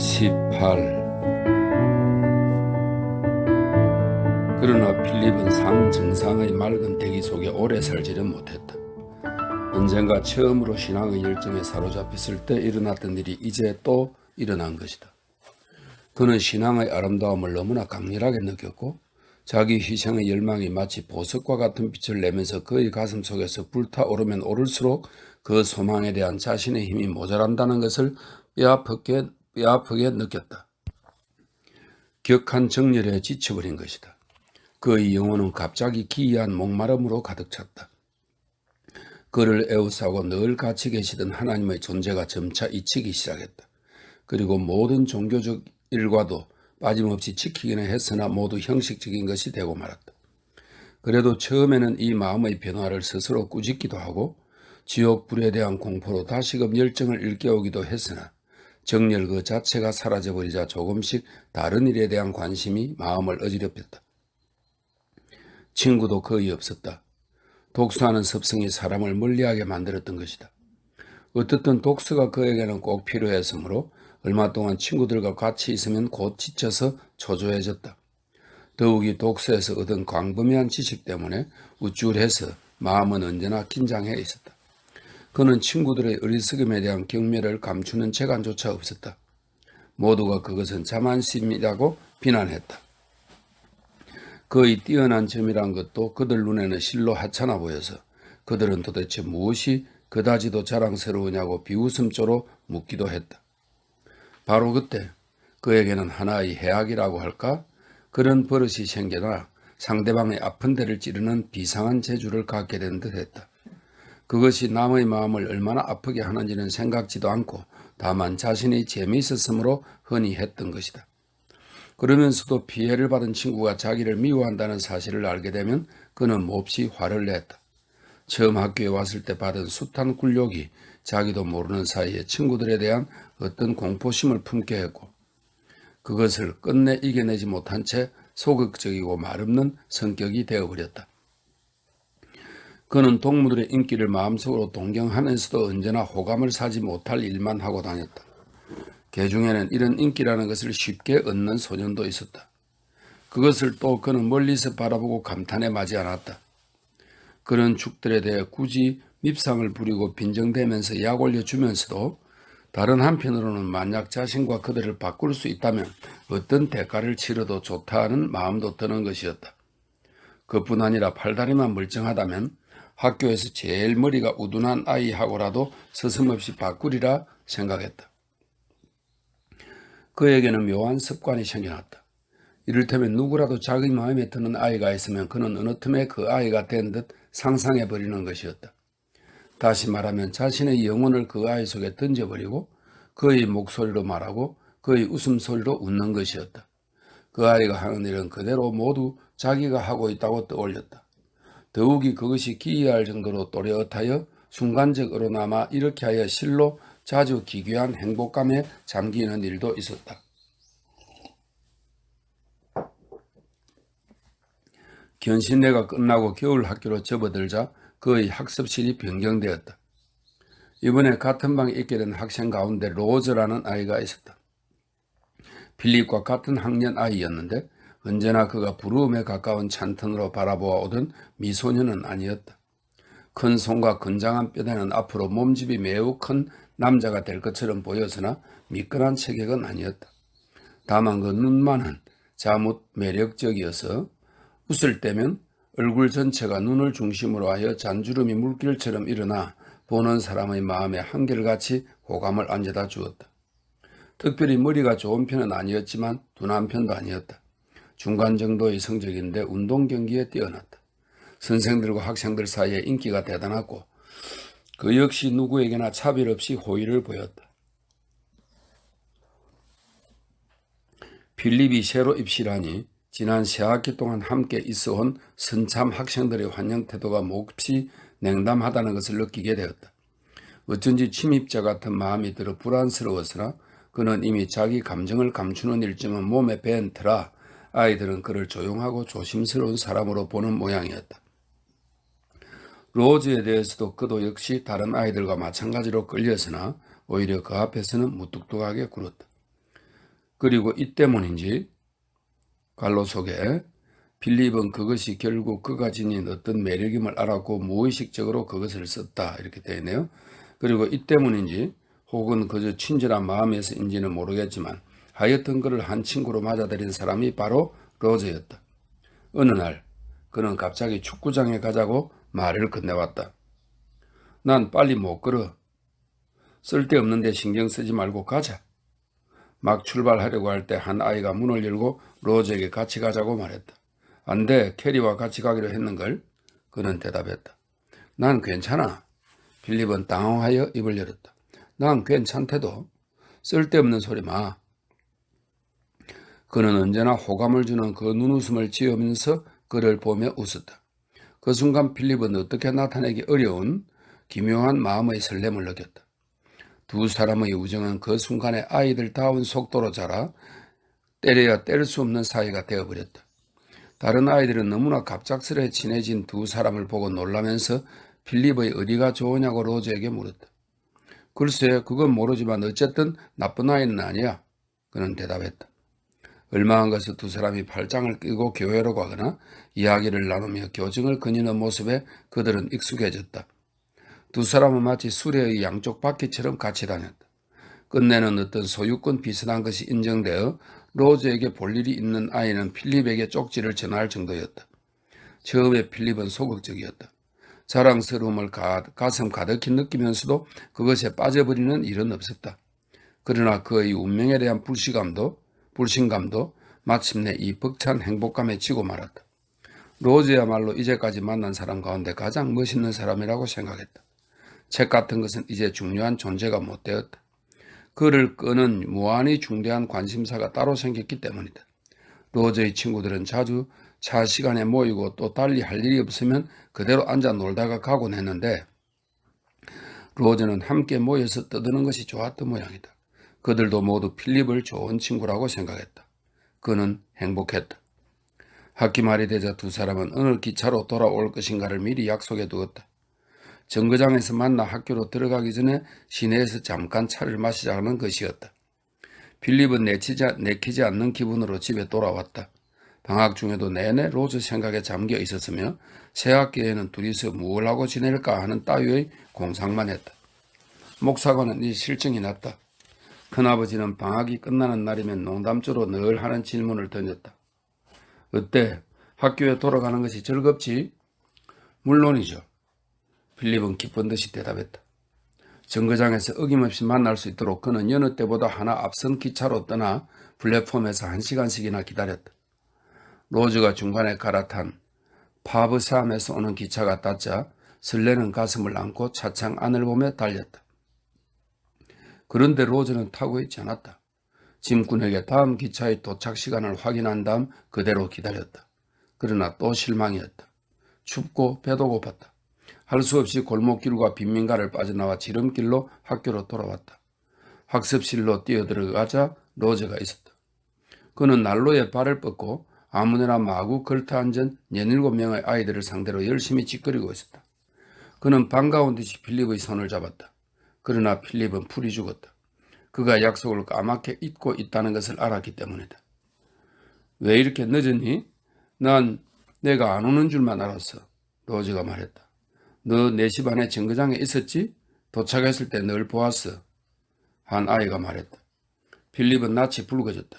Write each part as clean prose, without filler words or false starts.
18. 그러나 필립은 삶 정상의 맑은 대기 속에 오래 살지는 못했다. 언젠가 처음으로 신앙의 열정에 사로잡혔을 때 일어났던 일이 이제 또 일어난 것이다. 그는 신앙의 아름다움을 너무나 강렬하게 느꼈고 자기 희생의 열망이 마치 보석과 같은 빛을 내면서 그의 가슴 속에서 불타오르면 오를수록 그 소망에 대한 자신의 힘이 모자란다는 것을 뼈아프게 느꼈다. 격한 정열에 지쳐버린 것이다. 그의 영혼은 갑자기 기이한 목마름으로 가득 찼다. 그를 에워싸고 늘 같이 계시던 하나님의 존재가 점차 잊히기 시작했다. 그리고 모든 종교적 일과도 빠짐없이 지키기는 했으나 모두 형식적인 것이 되고 말았다. 그래도 처음에는 이 마음의 변화를 스스로 꾸짖기도 하고 지옥불에 대한 공포로 다시금 열정을 일깨우기도 했으나 정열 그 자체가 사라져버리자 조금씩 다른 일에 대한 관심이 마음을 어지럽혔다. 친구도 거의 없었다. 독서하는 습성이 사람을 멀리하게 만들었던 것이다. 어떻든 독서가 그에게는 꼭 필요했으므로 얼마 동안 친구들과 같이 있으면 곧 지쳐서 초조해졌다. 더욱이 독서에서 얻은 광범위한 지식 때문에 우쭐해서 마음은 언제나 긴장해 있었다. 그는 친구들의 어리석음에 대한 경멸을 감추는 재간조차 없었다. 모두가 그것은 자만심이라고 비난했다. 그의 뛰어난 점이란 것도 그들 눈에는 실로 하찮아 보여서 그들은 도대체 무엇이 그다지도 자랑스러우냐고 비웃음조로 묻기도 했다. 바로 그때 그에게는 하나의 해악이라고 할까? 그런 버릇이 생겨나 상대방의 아픈 데를 찌르는 비상한 재주를 갖게 된 듯했다. 그것이 남의 마음을 얼마나 아프게 하는지는 생각지도 않고 다만 자신이 재미있었으므로 흔히 했던 것이다. 그러면서도 피해를 받은 친구가 자기를 미워한다는 사실을 알게 되면 그는 몹시 화를 냈다. 처음 학교에 왔을 때 받은 숱한 굴욕이 자기도 모르는 사이에 친구들에 대한 어떤 공포심을 품게 했고 그것을 끝내 이겨내지 못한 채 소극적이고 말없는 성격이 되어버렸다. 그는 동무들의 인기를 마음속으로 동경하면서도 언제나 호감을 사지 못할 일만 하고 다녔다. 개 중에는 이런 인기라는 것을 쉽게 얻는 소년도 있었다. 그것을 또 그는 멀리서 바라보고 감탄에 마지 않았다. 그런 축들에 대해 굳이 밉상을 부리고 빈정대면서 약 올려주면서도 다른 한편으로는 만약 자신과 그들을 바꿀 수 있다면 어떤 대가를 치러도 좋다는 마음도 드는 것이었다. 그뿐 아니라 팔다리만 멀쩡하다면 학교에서 제일 머리가 우둔한 아이하고라도 서슴없이 바꾸리라 생각했다. 그에게는 묘한 습관이 생겨났다. 이를테면 누구라도 자기 마음에 드는 아이가 있으면 그는 어느 틈에 그 아이가 된 듯 상상해버리는 것이었다. 다시 말하면 자신의 영혼을 그 아이 속에 던져버리고 그의 목소리로 말하고 그의 웃음소리로 웃는 것이었다. 그 아이가 하는 일은 그대로 모두 자기가 하고 있다고 떠올렸다. 더욱이 그것이 기이할 정도로 또렷하여 순간적으로나마 이렇게 하여 실로 자주 기괴한 행복감에 잠기는 일도 있었다. 견신대가 끝나고 겨울 학교로 접어들자 그의 학습실이 변경되었다. 이번에 같은 방에 있게 된 학생 가운데 로즈라는 아이가 있었다. 필립과 같은 학년 아이였는데 언제나 그가 부러움에 가까운 찬턴으로 바라보아 오던 미소년은 아니었다. 큰 손과 건장한 뼈대는 앞으로 몸집이 매우 큰 남자가 될 것처럼 보였으나 미끈한 체격은 아니었다. 다만 그 눈만은 자뭇 매력적이어서 웃을 때면 얼굴 전체가 눈을 중심으로 하여 잔주름이 물결처럼 일어나 보는 사람의 마음에 한결같이 호감을 안겨다 주었다. 특별히 머리가 좋은 편은 아니었지만 둔한 편도 아니었다. 중간 정도의 성적인데 운동 경기에 뛰어났다. 선생들과 학생들 사이에 인기가 대단하고 그 역시 누구에게나 차별 없이 호의를 보였다. 필립이 새로 입시라니 지난 세 학기 동안 함께 있어온 선참 학생들의 환영 태도가 몹시 냉담하다는 것을 느끼게 되었다. 어쩐지 침입자 같은 마음이 들어 불안스러웠으나 그는 이미 자기 감정을 감추는 일정은 몸에 밴 터라 아이들은 그를 조용하고 조심스러운 사람으로 보는 모양이었다. 로즈에 대해서도 그도 역시 다른 아이들과 마찬가지로 끌렸으나 오히려 그 앞에서는 무뚝뚝하게 굴었다. 그리고 이 때문인지 갈로 속에 빌립은 그것이 결국 그가 지닌 어떤 매력임을 알았고 무의식적으로 그것을 썼다 이렇게 되어 있네요. 그리고 이 때문인지 혹은 그저 친절한 마음에서인지는 모르겠지만 하여튼 그를 한 친구로 맞아들인 사람이 바로 로저였다. 어느 날 그는 갑자기 축구장에 가자고 말을 건네왔다. 난 빨리 못 걸어. 쓸데없는 데 신경 쓰지 말고 가자. 막 출발하려고 할 때 한 아이가 문을 열고 로저에게 같이 가자고 말했다. 안 돼, 캐리와 같이 가기로 했는걸? 그는 대답했다. 난 괜찮아. 빌립은 당황하여 입을 열었다. 난 괜찮대도. 쓸데없는 소리 마. 그는 언제나 호감을 주는 그 눈웃음을 지으면서 그를 보며 웃었다. 그 순간 빌립은 어떻게 나타내기 어려운 기묘한 마음의 설렘을 느꼈다. 두 사람의 우정은 그 순간에 아이들다운 속도로 자라 때려야 뗄 수 없는 사이가 되어버렸다. 다른 아이들은 너무나 갑작스레 친해진 두 사람을 보고 놀라면서 필립의 어디가 좋으냐고 로즈에게 물었다. 글쎄, 그건 모르지만 어쨌든 나쁜 아이는 아니야. 그는 대답했다. 얼마 안 가서 두 사람이 팔짱을 끼고 교회로 가거나 이야기를 나누며 교정을 거니는 모습에 그들은 익숙해졌다. 두 사람은 마치 수레의 양쪽 바퀴처럼 같이 다녔다. 끝내는 어떤 소유권 비슷한 것이 인정되어 로즈에게 볼 일이 있는 아이는 필립에게 쪽지를 전할 정도였다. 처음에 필립은 소극적이었다. 자랑스러움을 가슴 가득히 느끼면서도 그것에 빠져버리는 일은 없었다. 그러나 그의 운명에 대한 불신감도 마침내 이 벅찬 행복감에 지고 말았다. 로즈야말로 이제까지 만난 사람 가운데 가장 멋있는 사람이라고 생각했다. 책 같은 것은 이제 중요한 존재가 못 되었다. 그를 끄는 무한히 중대한 관심사가 따로 생겼기 때문이다. 로저의 친구들은 자주 차 시간에 모이고 또 달리 할 일이 없으면 그대로 앉아 놀다가 가곤 했는데 로저는 함께 모여서 떠드는 것이 좋았던 모양이다. 그들도 모두 필립을 좋은 친구라고 생각했다. 그는 행복했다. 학기 말이 되자 두 사람은 어느 기차로 돌아올 것인가를 미리 약속해 두었다. 정거장에서 만나 학교로 들어가기 전에 시내에서 잠깐 차를 마시자는 것이었다. 필립은 내키지 않는 기분으로 집에 돌아왔다. 방학 중에도 내내 로즈 생각에 잠겨 있었으며 새 학기에는 둘이서 무엇을 하고 지낼까 하는 따위의 공상만 했다. 목사관은 이 실증이 났다. 큰아버지는 방학이 끝나는 날이면 농담조로 늘 하는 질문을 던졌다. 어때? 학교에 돌아가는 것이 즐겁지? 물론이죠. 필립은 기쁜 듯이 대답했다. 정거장에서 어김없이 만날 수 있도록 그는 여느 때보다 하나 앞선 기차로 떠나 플랫폼에서 1시간씩이나 기다렸다. 로즈가 중간에 갈아탄 파브섬에서 오는 기차가 닿자 설레는 가슴을 안고 차창 안을 보며 달렸다. 그런데 로즈는 타고 있지 않았다. 짐꾼에게 다음 기차의 도착 시간을 확인한 다음 그대로 기다렸다. 그러나 또 실망이었다. 춥고 배도 고팠다. 할 수 없이 골목길과 빈민가를 빠져나와 지름길로 학교로 돌아왔다. 학습실로 뛰어들어가자 로즈가 있었다. 그는 난로에 발을 뻗고 아무데나 마구 걸터앉은 17명의 아이들을 상대로 열심히 짓거리고 있었다. 그는 반가운 듯이 필립의 손을 잡았다. 그러나 필립은 풀이 죽었다. 그가 약속을 까맣게 잊고 있다는 것을 알았기 때문이다. 왜 이렇게 늦었니? 난 내가 안 오는 줄만 알았어. 로즈가 말했다. 너 4시 반에 정거장에 있었지? 도착했을 때 널 보았어. 한 아이가 말했다. 필립은 낯이 붉어졌다.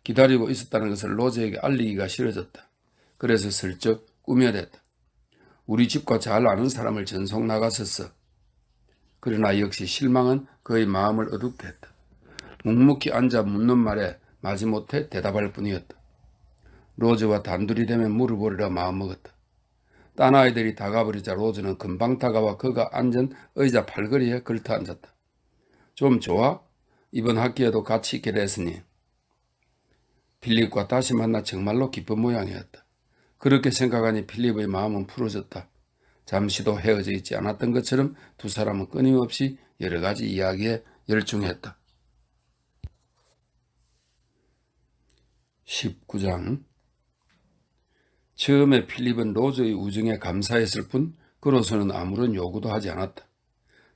기다리고 있었다는 것을 로즈에게 알리기가 싫어졌다. 그래서 슬쩍 꾸며댔다. 우리 집과 잘 아는 사람을 전속 나갔었어. 그러나 역시 실망은 그의 마음을 어둡게 했다. 묵묵히 앉아 묻는 말에 마지못해 대답할 뿐이었다. 로즈와 단둘이 되면 물어보리라 마음먹었다. 딴 아이들이 다가버리자 로즈는 금방 다가와 그가 앉은 의자 팔걸이에 걸터 앉았다. 좀 좋아? 이번 학기에도 같이 있게 됐으니. 필립과 다시 만나 정말로 기쁜 모양이었다. 그렇게 생각하니 필립의 마음은 풀어졌다. 잠시도 헤어져 있지 않았던 것처럼 두 사람은 끊임없이 여러 가지 이야기에 열중했다. 19장 처음에 필립은 로즈의 우정에 감사했을 뿐 그로서는 아무런 요구도 하지 않았다.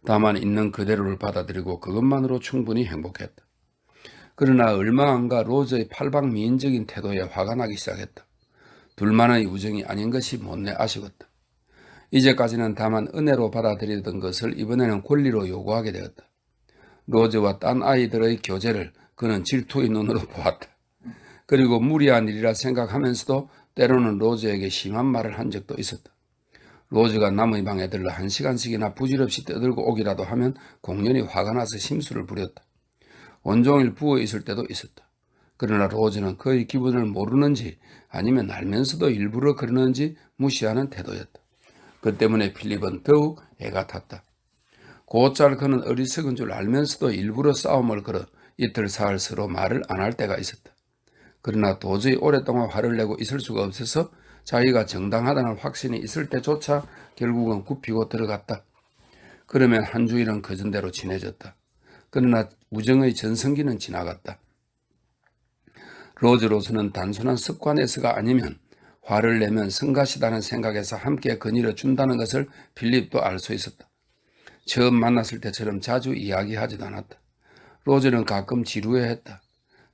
다만 있는 그대로를 받아들이고 그것만으로 충분히 행복했다. 그러나 얼마 안가 로즈의 팔방미인적인 태도에 화가 나기 시작했다. 둘만의 우정이 아닌 것이 못내 아쉬웠다. 이제까지는 다만 은혜로 받아들이던 것을 이번에는 권리로 요구하게 되었다. 로즈와 딴 아이들의 교제를 그는 질투의 눈으로 보았다. 그리고 무리한 일이라 생각하면서도 때로는 로즈에게 심한 말을 한 적도 있었다. 로즈가 남의 방에 들러 1시간씩이나 부질없이 떠들고 오기라도 하면 공연히 화가 나서 심술을 부렸다. 온종일 부어 있을 때도 있었다. 그러나 로즈는 그의 기분을 모르는지 아니면 알면서도 일부러 그러는지 무시하는 태도였다. 그 때문에 필립은 더욱 애가 탔다. 곧잘 그는 어리석은 줄 알면서도 일부러 싸움을 걸어 이틀 사흘 서로 말을 안 할 때가 있었다. 그러나 도저히 오랫동안 화를 내고 있을 수가 없어서 자기가 정당하다는 확신이 있을 때조차 결국은 굽히고 들어갔다. 그러면 한 주일은 그전대로 지내졌다. 그러나 우정의 전성기는 지나갔다. 로즈로서는 단순한 습관에서가 아니면 화를 내면 성가시다는 생각에서 함께 거닐어 준다는 것을 필립도 알 수 있었다. 처음 만났을 때처럼 자주 이야기하지도 않았다. 로즈는 가끔 지루해했다.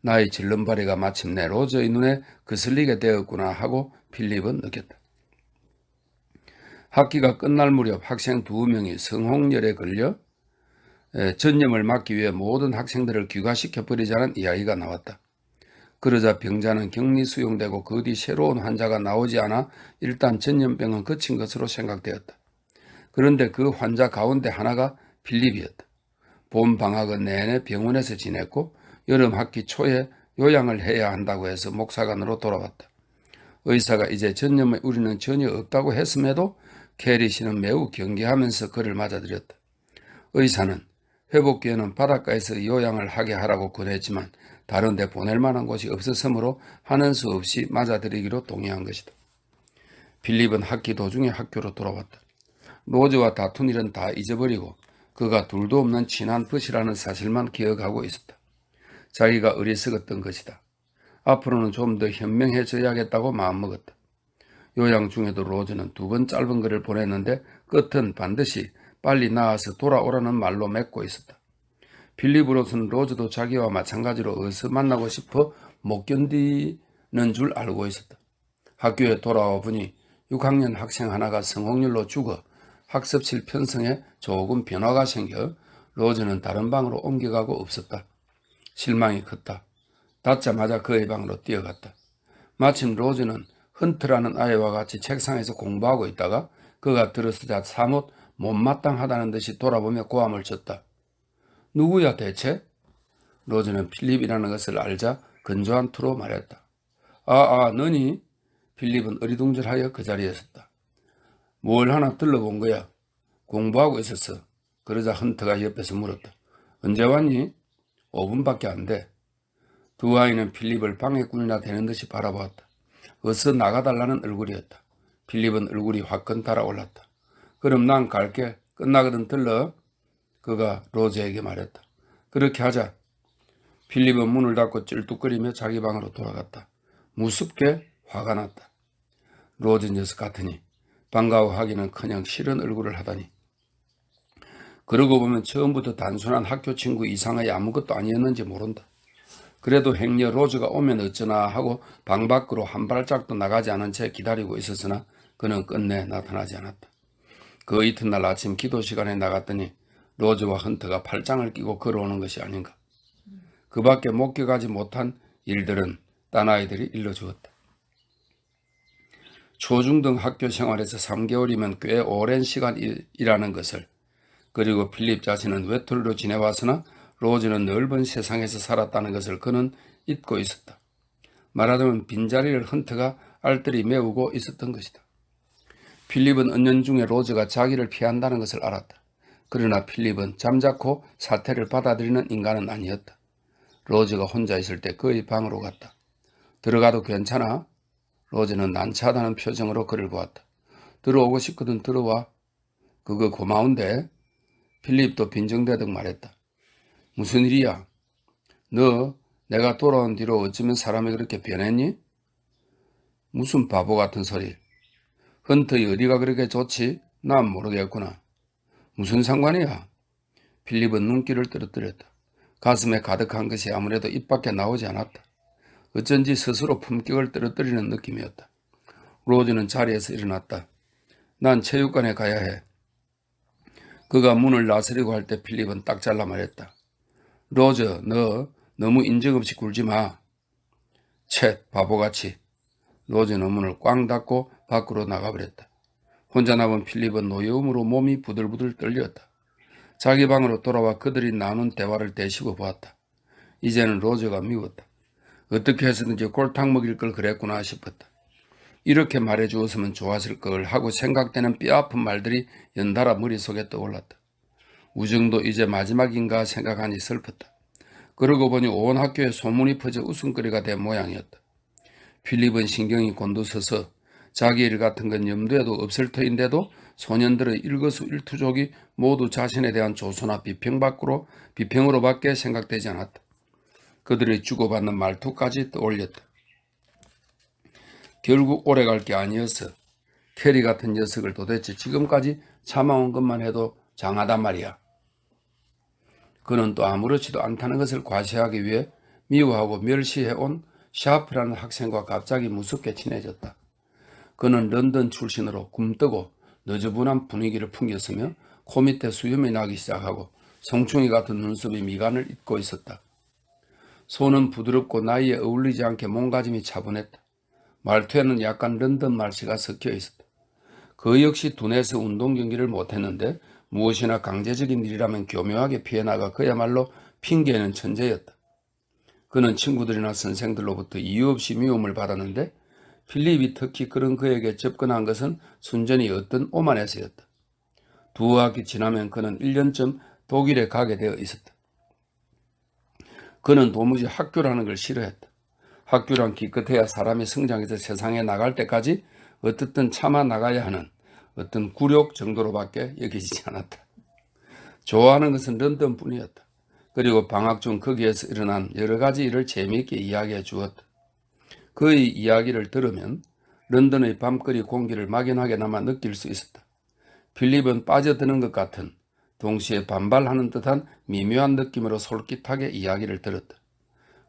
나의 질름발이가 마침내 로즈의 눈에 거슬리게 되었구나 하고 필립은 느꼈다. 학기가 끝날 무렵 학생 2명이 성홍열에 걸려 전염을 막기 위해 모든 학생들을 귀가시켜버리자는 이야기가 나왔다. 그러자 병자는 격리 수용되고 그 뒤 새로운 환자가 나오지 않아 일단 전염병은 그친 것으로 생각되었다. 그런데 그 환자 가운데 하나가 필립이었다. 봄 방학은 내내 병원에서 지냈고 여름 학기 초에 요양을 해야 한다고 해서 목사관으로 돌아왔다. 의사가 이제 전염의 우려는 전혀 없다고 했음에도 캐리 씨는 매우 경계하면서 그를 맞아들였다. 의사는 회복기에는 바닷가에서 요양을 하게 하라고 권했지만 다른 데 보낼 만한 곳이 없었으므로 하는 수 없이 맞아들이기로 동의한 것이다. 필립은 학기 도중에 학교로 돌아왔다. 로즈와 다툰 일은 다 잊어버리고 그가 둘도 없는 친한 벗이라는 사실만 기억하고 있었다. 자기가 어리석었던 것이다. 앞으로는 좀 더 현명해져야겠다고 마음먹었다. 요양 중에도 로즈는 2번 짧은 글을 보냈는데 끝은 반드시 빨리 나아서 돌아오라는 말로 맺고 있었다. 필립으로서는 로즈도 자기와 마찬가지로 어서 만나고 싶어 못 견디는 줄 알고 있었다. 학교에 돌아와 보니 6학년 학생 하나가 성홍열로 죽어 학습실 편성에 조금 변화가 생겨 로즈는 다른 방으로 옮겨가고 없었다. 실망이 컸다. 닫자마자 그의 방으로 뛰어갔다. 마침 로즈는 헌트라는 아이와 같이 책상에서 공부하고 있다가 그가 들어서자 사뭇 못마땅하다는 듯이 돌아보며 고함을 쳤다. 누구야 대체? 로즈는 필립이라는 것을 알자 건조한 투로 말했다. 너니? 필립은 어리둥절하여 그 자리에 섰다. 뭘 하나 들러본 거야? 공부하고 있었어. 그러자 헌트가 옆에서 물었다. 언제 왔니? 5분밖에 안 돼. 두 아이는 필립을 방해꾼이나 되는 듯이 바라보았다. 어서 나가달라는 얼굴이었다. 필립은 얼굴이 화끈 달아올랐다. 그럼 난 갈게. 끝나거든 들러. 그가 로즈에게 말했다. 그렇게 하자. 필립은 문을 닫고 쩔뚝거리며 자기 방으로 돌아갔다. 무섭게 화가 났다. 로즈 녀석 같으니 반가워하기는커녕 싫은 얼굴을 하다니. 그러고 보면 처음부터 단순한 학교 친구 이상의 아무것도 아니었는지 모른다. 그래도 행여 로즈가 오면 어쩌나 하고 방 밖으로 한 발짝도 나가지 않은 채 기다리고 있었으나 그는 끝내 나타나지 않았다. 그 이튿날 아침 기도 시간에 나갔더니 로즈와 헌트가 팔짱을 끼고 걸어오는 것이 아닌가. 그 밖에 목격하지 못한 일들은 딴 아이들이 일러주었다. 초중등 학교 생활에서 3개월이면 꽤 오랜 시간이라는 것을, 그리고 필립 자신은 외톨이로 지내왔으나 로즈는 넓은 세상에서 살았다는 것을 그는 잊고 있었다. 말하자면 빈자리를 헌트가 알뜰히 메우고 있었던 것이다. 필립은 은연중에 로즈가 자기를 피한다는 것을 알았다. 그러나 필립은 잠자코 사태를 받아들이는 인간은 아니었다. 로즈가 혼자 있을 때 그의 방으로 갔다. 들어가도 괜찮아? 로즈는 난처하다는 표정으로 그를 보았다. 들어오고 싶거든 들어와. 그거 고마운데. 필립도 빈정대듯 말했다. 무슨 일이야? 너 내가 돌아온 뒤로 어쩌면 사람이 그렇게 변했니? 무슨 바보 같은 소리. 헌트의 어디가 그렇게 좋지? 난 모르겠구나. 무슨 상관이야? 필립은 눈길을 떨어뜨렸다. 가슴에 가득한 것이 아무래도 입 밖에 나오지 않았다. 어쩐지 스스로 품격을 떨어뜨리는 느낌이었다. 로즈는 자리에서 일어났다. 난 체육관에 가야 해. 그가 문을 나서려고 할 때 필립은 딱 잘라 말했다. 로즈, 너 너무 인정 없이 굴지 마. 쳇, 바보같이. 로즈는 문을 꽝 닫고 밖으로 나가버렸다. 혼자 남은 필립은 노여움으로 몸이 부들부들 떨렸다. 자기 방으로 돌아와 그들이 나눈 대화를 되씹어 보았다. 이제는 로즈가 미웠다. 어떻게 해서든지 골탕 먹일 걸 그랬구나 싶었다. 이렇게 말해주었으면 좋았을 걸 하고 생각되는 뼈아픈 말들이 연달아 머릿속에 떠올랐다. 우정도 이제 마지막인가 생각하니 슬펐다. 그러고 보니 온 학교에 소문이 퍼져 웃음거리가 된 모양이었다. 필립은 신경이 곤두서서 자기 일 같은 건 염두에도 없을 터인데도 소년들의 일거수일투족이 모두 자신에 대한 조소나 비평으로밖에 생각되지 않았다. 그들의 주고받는 말투까지 떠올렸다. 결국 오래갈 게 아니었어. 캐리 같은 녀석을 도대체 지금까지 참아온 것만 해도 장하단 말이야. 그는 또 아무렇지도 않다는 것을 과시하기 위해 미워하고 멸시해온 샤프라는 학생과 갑자기 무섭게 친해졌다. 그는 런던 출신으로 굼뜨고 너저분한 분위기를 풍겼으며 코 밑에 수염이 나기 시작하고 성충이 같은 눈썹이 미간을 잇고 있었다. 손은 부드럽고 나이에 어울리지 않게 몸가짐이 차분했다. 말투에는 약간 런던 말씨가 섞여 있었다. 그 역시 둔해서 운동 경기를 못했는데 무엇이나 강제적인 일이라면 교묘하게 피해나가 그야말로 핑계는 천재였다. 그는 친구들이나 선생들로부터 이유 없이 미움을 받았는데 필립이 특히 그런 그에게 접근한 것은 순전히 어떤 오만에서였다. 2학기 지나면 그는 1년쯤 독일에 가게 되어 있었다. 그는 도무지 학교라는 걸 싫어했다. 학교란 기껏해야 사람이 성장해서 세상에 나갈 때까지 어떻든 참아 나가야 하는 어떤 굴욕 정도로밖에 여기지지 않았다. 좋아하는 것은 런던뿐이었다. 그리고 방학 중 거기에서 일어난 여러 가지 일을 재미있게 이야기해 주었다. 그의 이야기를 들으면 런던의 밤거리 공기를 막연하게나마 느낄 수 있었다. 필립은 빠져드는 것 같은 동시에 반발하는 듯한 미묘한 느낌으로 솔깃하게 이야기를 들었다.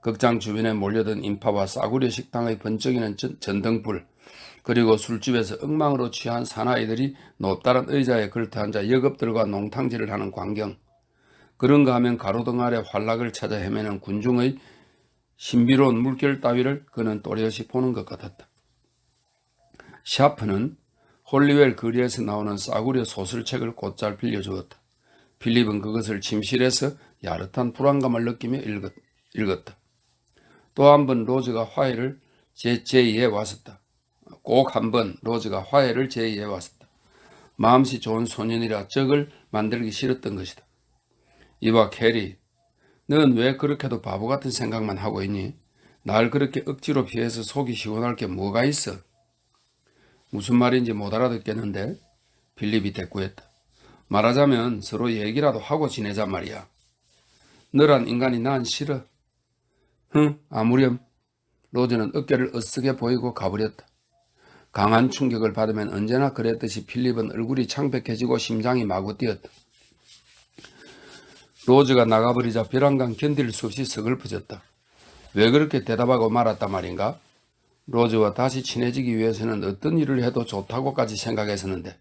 극장 주변에 몰려든 인파와 싸구려 식당의 번쩍이는 전등불, 그리고 술집에서 엉망으로 취한 사나이들이 높다란 의자에 걸터앉아 여급들과 농탕질을 하는 광경, 그런가 하면 가로등 아래 활락을 찾아 헤매는 군중의 신비로운 물결 따위를 그는 또렷이 보는 것 같았다. 샤프는 홀리웰 거리에서 나오는 싸구려 소설책을 곧잘 빌려주었다. 필립은 그것을 침실에서 야릇한 불안감을 느끼며 읽었다. 또 한 번 로즈가 화해를 제의해 왔었다. 꼭 한 번 로즈가 화해를 제의해 왔었다. 마음씨 좋은 소년이라 적을 만들기 싫었던 것이다. 이봐 캐리, 넌 왜 그렇게도 바보 같은 생각만 하고 있니? 날 그렇게 억지로 피해서 속이 시원할 게 뭐가 있어? 무슨 말인지 못 알아듣겠는데? 필립이 대꾸했다. 말하자면 서로 얘기라도 하고 지내자 말이야. 너란 인간이 난 싫어. 아무렴. 로즈는 어깨를 으쓱해 보이고 가버렸다. 강한 충격을 받으면 언제나 그랬듯이 필립은 얼굴이 창백해지고 심장이 마구 뛰었다. 로즈가 나가버리자 벼랑간 견딜 수 없이 서글퍼졌다. 왜 그렇게 대답하고 말았단 말인가? 로즈와 다시 친해지기 위해서는 어떤 일을 해도 좋다고까지 생각했었는데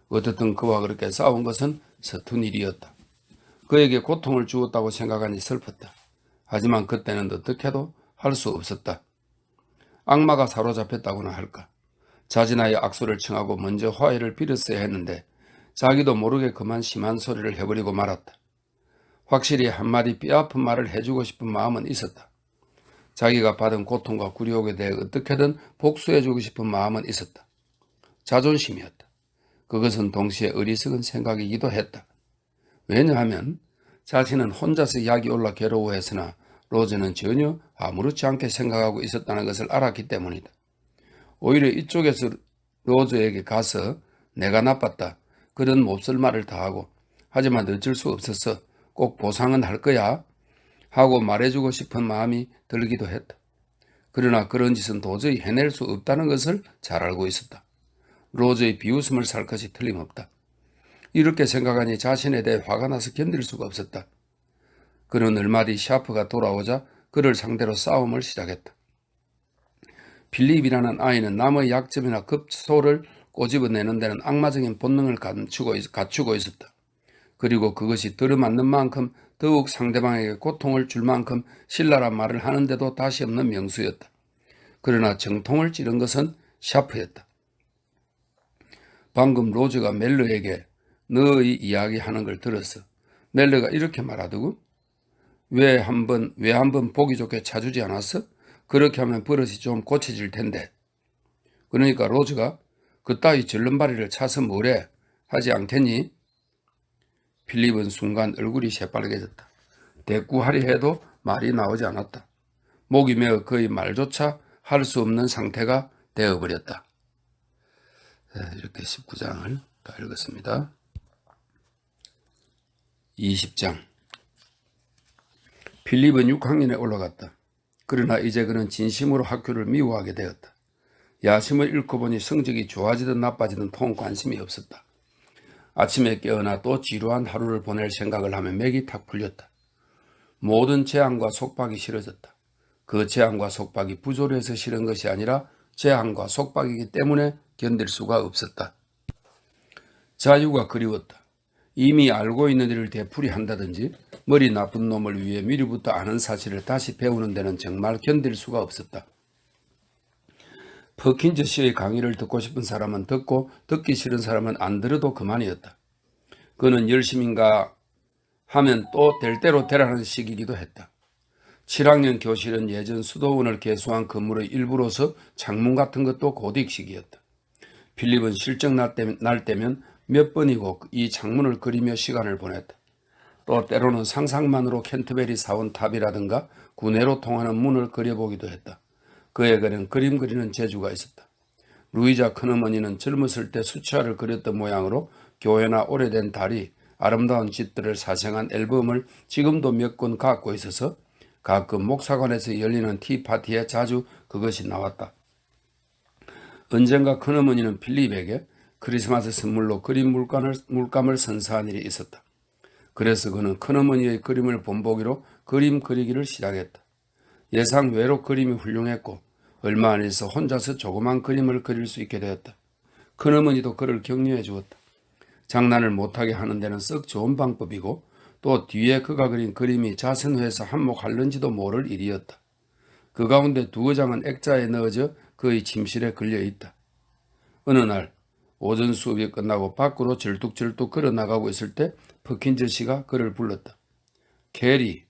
어떻든 그와 그렇게 싸운 것은 서툰 일이었다. 그에게 고통을 주었다고 생각하니 슬펐다. 하지만 그때는 어떻게 해도 할 수 없었다. 악마가 사로잡혔다고나 할까. 자진하여 악수를 청하고 먼저 화해를 빌었어야 했는데 자기도 모르게 그만 심한 소리를 해버리고 말았다. 확실히 한마디 뼈아픈 말을 해주고 싶은 마음은 있었다. 자기가 받은 고통과 굴욕에 대해 어떻게든 복수해주고 싶은 마음은 있었다. 자존심이었다. 그것은 동시에 어리석은 생각이기도 했다. 왜냐하면 자신은 혼자서 약이 올라 괴로워했으나 로즈는 전혀 아무렇지 않게 생각하고 있었다는 것을 알았기 때문이다. 오히려 이쪽에서 로즈에게 가서 내가 나빴다, 그런 몹쓸 말을 다 하고 하지만 어쩔 수 없었어, 꼭 보상은 할 거야 하고 말해주고 싶은 마음이 들기도 했다. 그러나 그런 짓은 도저히 해낼 수 없다는 것을 잘 알고 있었다. 로즈의 비웃음을 살 것이 틀림없다. 이렇게 생각하니 자신에 대해 화가 나서 견딜 수가 없었다. 그는 얼마 뒤 샤프가 돌아오자 그를 상대로 싸움을 시작했다. 필립이라는 아이는 남의 약점이나 급소를 꼬집어내는 데는 악마적인 본능을 갖추고 있었다. 그리고 그것이 들어맞는 만큼 더욱 상대방에게 고통을 줄 만큼 신랄한 말을 하는데도 다시 없는 명수였다. 그러나 정통을 찌른 것은 샤프였다. 방금 로즈가 멜러에게 너의 이야기하는 걸 들었어. 멜러가 이렇게 말하더군. 왜 한번 보기 좋게 차주지 않았어? 그렇게 하면 버릇이 좀 고쳐질 텐데. 그러니까 로즈가 그따위 절름발이를 차서 뭐래? 하지 않겠니? 필립은 순간 얼굴이 새빨개졌다. 대꾸하려 해도 말이 나오지 않았다. 목이 메어 거의 말조차 할 수 없는 상태가 되어버렸다. 이렇게 19장을 다 읽었습니다. 20장. 필립은 6학년에 올라갔다. 그러나 이제 그는 진심으로 학교를 미워하게 되었다. 야심을 잃고 보니 성적이 좋아지든 나빠지든 통 관심이 없었다. 아침에 깨어나 또 지루한 하루를 보낼 생각을 하면 맥이 탁 풀렸다. 모든 재앙과 속박이 싫어졌다. 그 재앙과 속박이 부조리해서 싫은 것이 아니라 재앙과 속박이기 때문에 견딜 수가 없었다. 자유가 그리웠다. 이미 알고 있는 일을 되풀이 한다든지 머리 나쁜 놈을 위해 미리부터 아는 사실을 다시 배우는 데는 정말 견딜 수가 없었다. 퍼킨즈 씨의 강의를 듣고 싶은 사람은 듣고 듣기 싫은 사람은 안 들어도 그만이었다. 그는 열심인가 하면 또 될 대로 되라는 식이기도 했다. 7학년 교실은 예전 수도원을 개수한 건물의 일부로서 창문 같은 것도 고딕식이었다. 필립은 실적 날 때면 몇 번이고 이 창문을 그리며 시간을 보냈다. 또 때로는 상상만으로 캔터베리 사원 탑이라든가 구내로 통하는 문을 그려보기도 했다. 그에게는 그림 그리는 재주가 있었다. 루이자 큰어머니는 젊었을 때 수채화를 그렸던 모양으로 교회나 오래된 다리, 아름다운 집들을 사생한 앨범을 지금도 몇 권 갖고 있어서 가끔 목사관에서 열리는 티파티에 자주 그것이 나왔다. 언젠가 큰어머니는 필립에게 크리스마스 선물로 그림 물감을 선사한 일이 있었다. 그래서 그는 큰어머니의 그림을 본보기로 그림 그리기를 시작했다. 예상 외로 그림이 훌륭했고 얼마 안 있어 혼자서 조그만 그림을 그릴 수 있게 되었다. 큰어머니도 그를 격려해 주었다. 장난을 못하게 하는 데는 썩 좋은 방법이고 또 뒤에 그가 그린 그림이 자선회에서 한몫할는지도 모를 일이었다. 그 가운데 두어 장은 액자에 넣어져 그의 침실에 걸려있다. 어느 날 오전 수업이 끝나고 밖으로 절뚝절뚝 걸어나가고 있을 때 퍼킨즈 씨가 그를 불렀다. 캐리,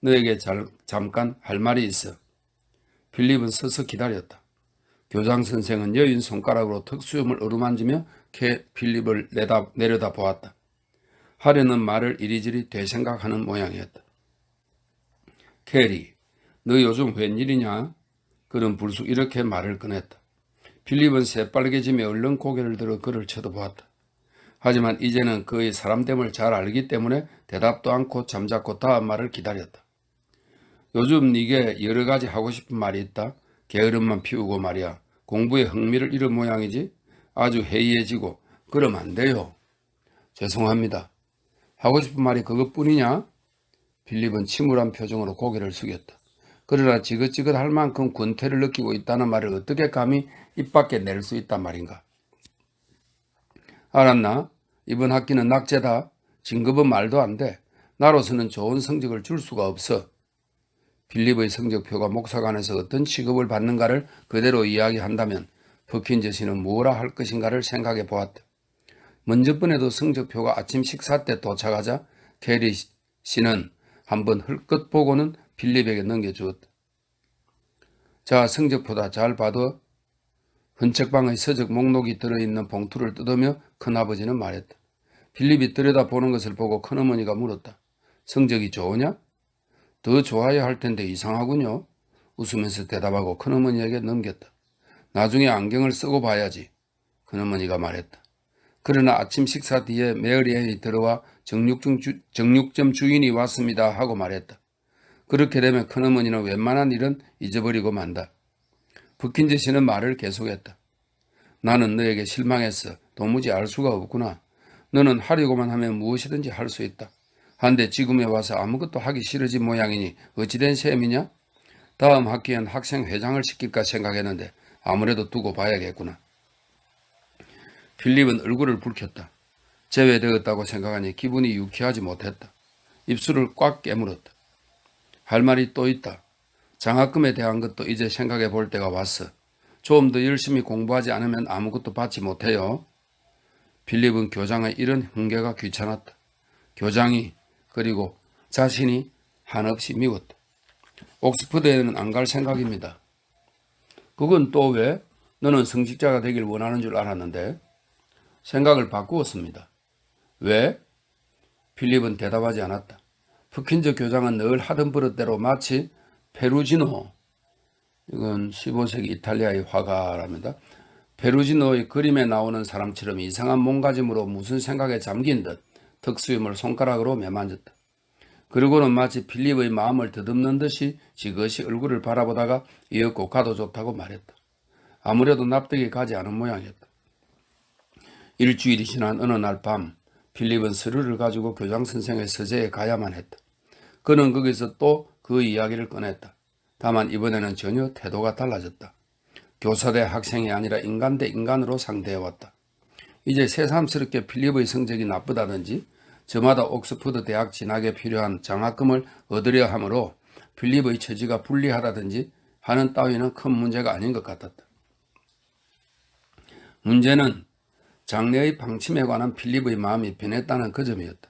너에게 잠깐 할 말이 있어. 필립은 서서 기다렸다. 교장 선생은 여인 손가락으로 턱수염을 어루만지며 필립을 내려다 보았다. 하려는 말을 이리저리 되생각하는 모양이었다. 캐리, 너 요즘 웬일이냐? 그는 불쑥 이렇게 말을 꺼냈다. 필립은 새빨개지며 얼른 고개를 들어 그를 쳐다보았다. 하지만 이제는 그의 사람됨을 잘 알기 때문에 대답도 않고 잠자코 다음 말을 기다렸다. 요즘 네게 여러 가지 하고 싶은 말이 있다. 게으름만 피우고 말이야. 공부에 흥미를 잃은 모양이지. 아주 해이해지고 그러면 안 돼요. 죄송합니다. 하고 싶은 말이 그것뿐이냐? 필립은 침울한 표정으로 고개를 숙였다. 그러나 지긋지긋할 만큼 권태를 느끼고 있다는 말을 어떻게 감히 입 밖에 낼 수 있단 말인가? 알았나? 이번 학기는 낙제다. 진급은 말도 안 돼. 나로서는 좋은 성적을 줄 수가 없어. 필립의 성적표가 목사관에서 어떤 취급을 받는가를 그대로 이야기한다면 퍼킨즈 씨는 뭐라 할 것인가를 생각해 보았다. 먼저 번에도 성적표가 아침 식사 때 도착하자 캐리 씨는 한번 헐끗 보고는 필립에게 넘겨주었다. 자, 성적표다. 잘 봐도 헌책방의 서적 목록이 들어있는 봉투를 뜯으며 큰아버지는 말했다. 필립이 들여다보는 것을 보고 큰어머니가 물었다. 성적이 좋으냐? 더 좋아야 할 텐데 이상하군요. 웃으면서 대답하고 큰어머니에게 넘겼다. 나중에 안경을 쓰고 봐야지. 큰어머니가 말했다. 그러나 아침 식사 뒤에 메어리앤이 들어와 정육점 주인이 왔습니다 하고 말했다. 그렇게 되면 큰어머니는 웬만한 일은 잊어버리고 만다. 퍼킨즈 씨는 말을 계속했다. 나는 너에게 실망했어. 도무지 알 수가 없구나. 너는 하려고만 하면 무엇이든지 할 수 있다. 한데 지금에 와서 아무것도 하기 싫어진 모양이니 어찌된 셈이냐? 다음 학기엔 학생 회장을 시킬까 생각했는데 아무래도 두고 봐야겠구나. 필립은 얼굴을 붉혔다. 제외되었다고 생각하니 기분이 유쾌하지 못했다. 입술을 꽉 깨물었다. 할 말이 또 있다. 장학금에 대한 것도 이제 생각해 볼 때가 왔어. 좀 더 열심히 공부하지 않으면 아무것도 받지 못해요. 필립은 교장의 이런 훈계가 귀찮았다. 교장이 그리고 자신이 한없이 미웠다. 옥스퍼드에는 안 갈 생각입니다. 그건 또 왜? 너는 성직자가 되길 원하는 줄 알았는데. 생각을 바꾸었습니다. 왜? 필립은 대답하지 않았다. 푸킨즈 교장은 늘 하던 버릇대로 마치 페루지노, 이건 15세기 이탈리아의 화가랍니다. 페루지노의 그림에 나오는 사람처럼 이상한 몸가짐으로 무슨 생각에 잠긴 듯 턱수염을 손가락으로 매만졌다. 그리고는 마치 필립의 마음을 더듬는 듯이 지그시 얼굴을 바라보다가 이윽고 가도 좋다고 말했다. 아무래도 납득이 가지 않은 모양이었다. 일주일이 지난 어느 날 밤 필립은 서류를 가지고 교장 선생의 서재에 가야만 했다. 그는 거기서 또 그 이야기를 꺼냈다. 다만 이번에는 전혀 태도가 달라졌다. 교사 대 학생이 아니라 인간 대 인간으로 상대해왔다. 이제 새삼스럽게 필립의 성적이 나쁘다든지 저마다 옥스퍼드 대학 진학에 필요한 장학금을 얻으려 하므로 필립의 처지가 불리하다든지 하는 따위는 큰 문제가 아닌 것 같았다. 문제는 장래의 방침에 관한 필립의 마음이 변했다는 그 점이었다.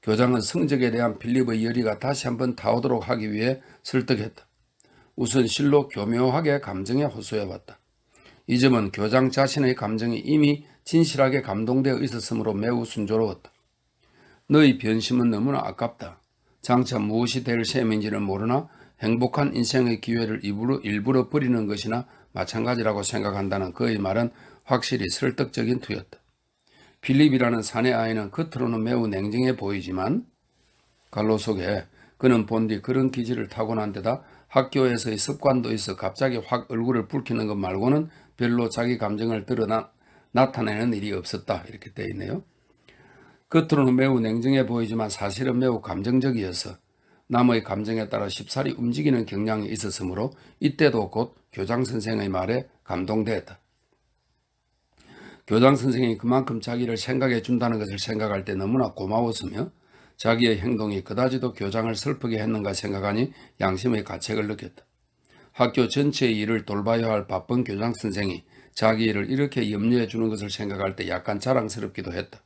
교장은 성적에 대한 필립의 열의가 다시 한번 타오도록 하기 위해 설득했다. 우선 실로 교묘하게 감정에 호소해봤다. 이 점은 교장 자신의 감정이 이미 진실하게 감동되어 있었으므로 매우 순조로웠다. 너의 변심은 너무나 아깝다. 장차 무엇이 될 셈인지는 모르나 행복한 인생의 기회를 일부러 버리는 것이나 마찬가지라고 생각한다는 그의 말은 확실히 설득적인 투였다. 필립이라는 사내 아이는 겉으로는 매우 냉정해 보이지만 갈로 속에 그는 본디 그런 기질을 타고난 데다 학교에서의 습관도 있어 갑자기 확 얼굴을 붉히는 것 말고는 별로 자기 감정을 나타내는 일이 없었다. 이렇게 되어 있네요. 겉으로는 매우 냉정해 보이지만 사실은 매우 감정적이어서 남의 감정에 따라 쉽사리 움직이는 경향이 있었으므로 이때도 곧 교장 선생의 말에 감동되었다. 교장 선생이 그만큼 자기를 생각해 준다는 것을 생각할 때 너무나 고마웠으며 자기의 행동이 그다지도 교장을 슬프게 했는가 생각하니 양심의 가책을 느꼈다. 학교 전체의 일을 돌봐야 할 바쁜 교장 선생이 자기 일을 이렇게 염려해 주는 것을 생각할 때 약간 자랑스럽기도 했다.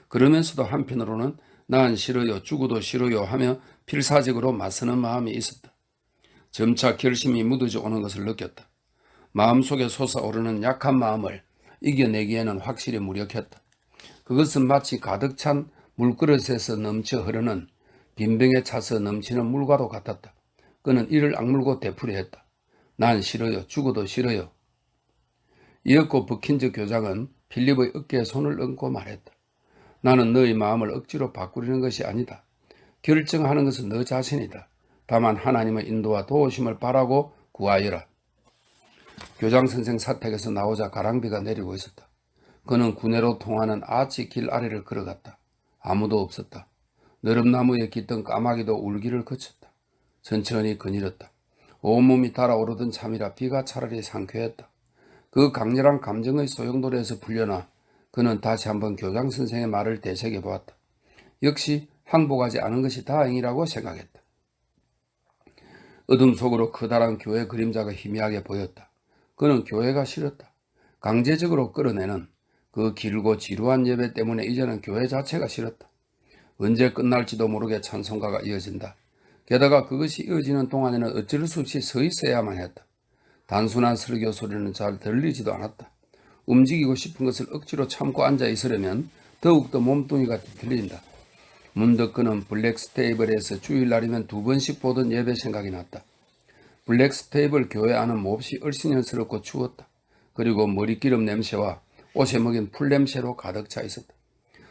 그러면서도 한편으로는 난 싫어요, 죽어도 싫어요 하며 필사적으로 맞서는 마음이 있었다. 점차 결심이 묻어져 오는 것을 느꼈다. 마음속에 솟아오르는 약한 마음을 이겨내기에는 확실히 무력했다. 그것은 마치 가득 찬 물그릇에서 넘쳐 흐르는 빈병에 차서 넘치는 물과도 같았다. 그는 이를 악물고 되풀이했다. 난 싫어요. 죽어도 싫어요. 이윽고 버킨즈 교장은 필립의 어깨에 손을 얹고 말했다. 나는 너의 마음을 억지로 바꾸려는 것이 아니다. 결정하는 것은 너 자신이다. 다만 하나님의 인도와 도우심을 바라고 구하여라. 교장 선생 사택에서 나오자 가랑비가 내리고 있었다. 그는 구내로 통하는 아치 길 아래를 걸어갔다. 아무도 없었다. 너름나무에 깃든 까마귀도 울기를 그쳤다. 천천히 거닐었다. 온몸이 달아오르던 참이라 비가 차라리 상쾌했다. 그 강렬한 감정의 소용돌이에서 풀려나 그는 다시 한번 교장 선생의 말을 되새겨 보았다. 역시 항복하지 않은 것이 다행이라고 생각했다. 어둠 속으로 커다란 교회 그림자가 희미하게 보였다. 그는 교회가 싫었다. 강제적으로 끌어내는 그 길고 지루한 예배 때문에 이제는 교회 자체가 싫었다. 언제 끝날지도 모르게 찬송가가 이어진다. 게다가 그것이 이어지는 동안에는 어쩔 수 없이 서 있어야만 했다. 단순한 설교 소리는 잘 들리지도 않았다. 움직이고 싶은 것을 억지로 참고 앉아 있으려면 더욱더 몸뚱이가 뒤틀린다. 문득 그는 블랙스테이블에서 주일날이면 2번씩 보던 예배 생각이 났다. 블랙스테이블 교회 안은 몹시 얼씬연스럽고 추웠다. 그리고 머리기름 냄새와 옷에 먹인 풀 냄새로 가득 차 있었다.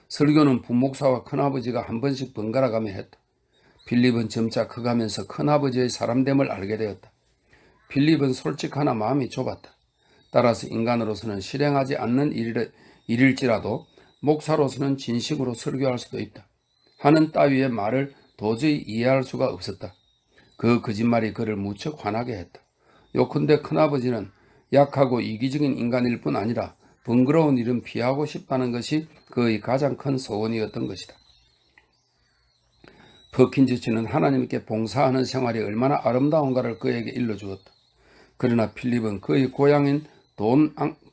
설교는 부목사와 큰아버지가 한 번씩 번갈아가며 했다. 필립은 점차 커가면서 큰아버지의 사람됨을 알게 되었다. 필립은 솔직하나 마음이 좁았다. 따라서 인간으로서는 실행하지 않는 일일지라도 목사로서는 진심으로 설교할 수도 있다. 하는 따위의 말을 도저히 이해할 수가 없었다. 그 거짓말이 그를 무척 화나게 했다. 요컨대 큰아버지는 약하고 이기적인 인간일 뿐 아니라 번거로운 일은 피하고 싶다는 것이 그의 가장 큰 소원이었던 것이다. 퍼킨즈 씨는 하나님께 봉사하는 생활이 얼마나 아름다운가를 그에게 일러주었다. 그러나 필립은 그의 고향인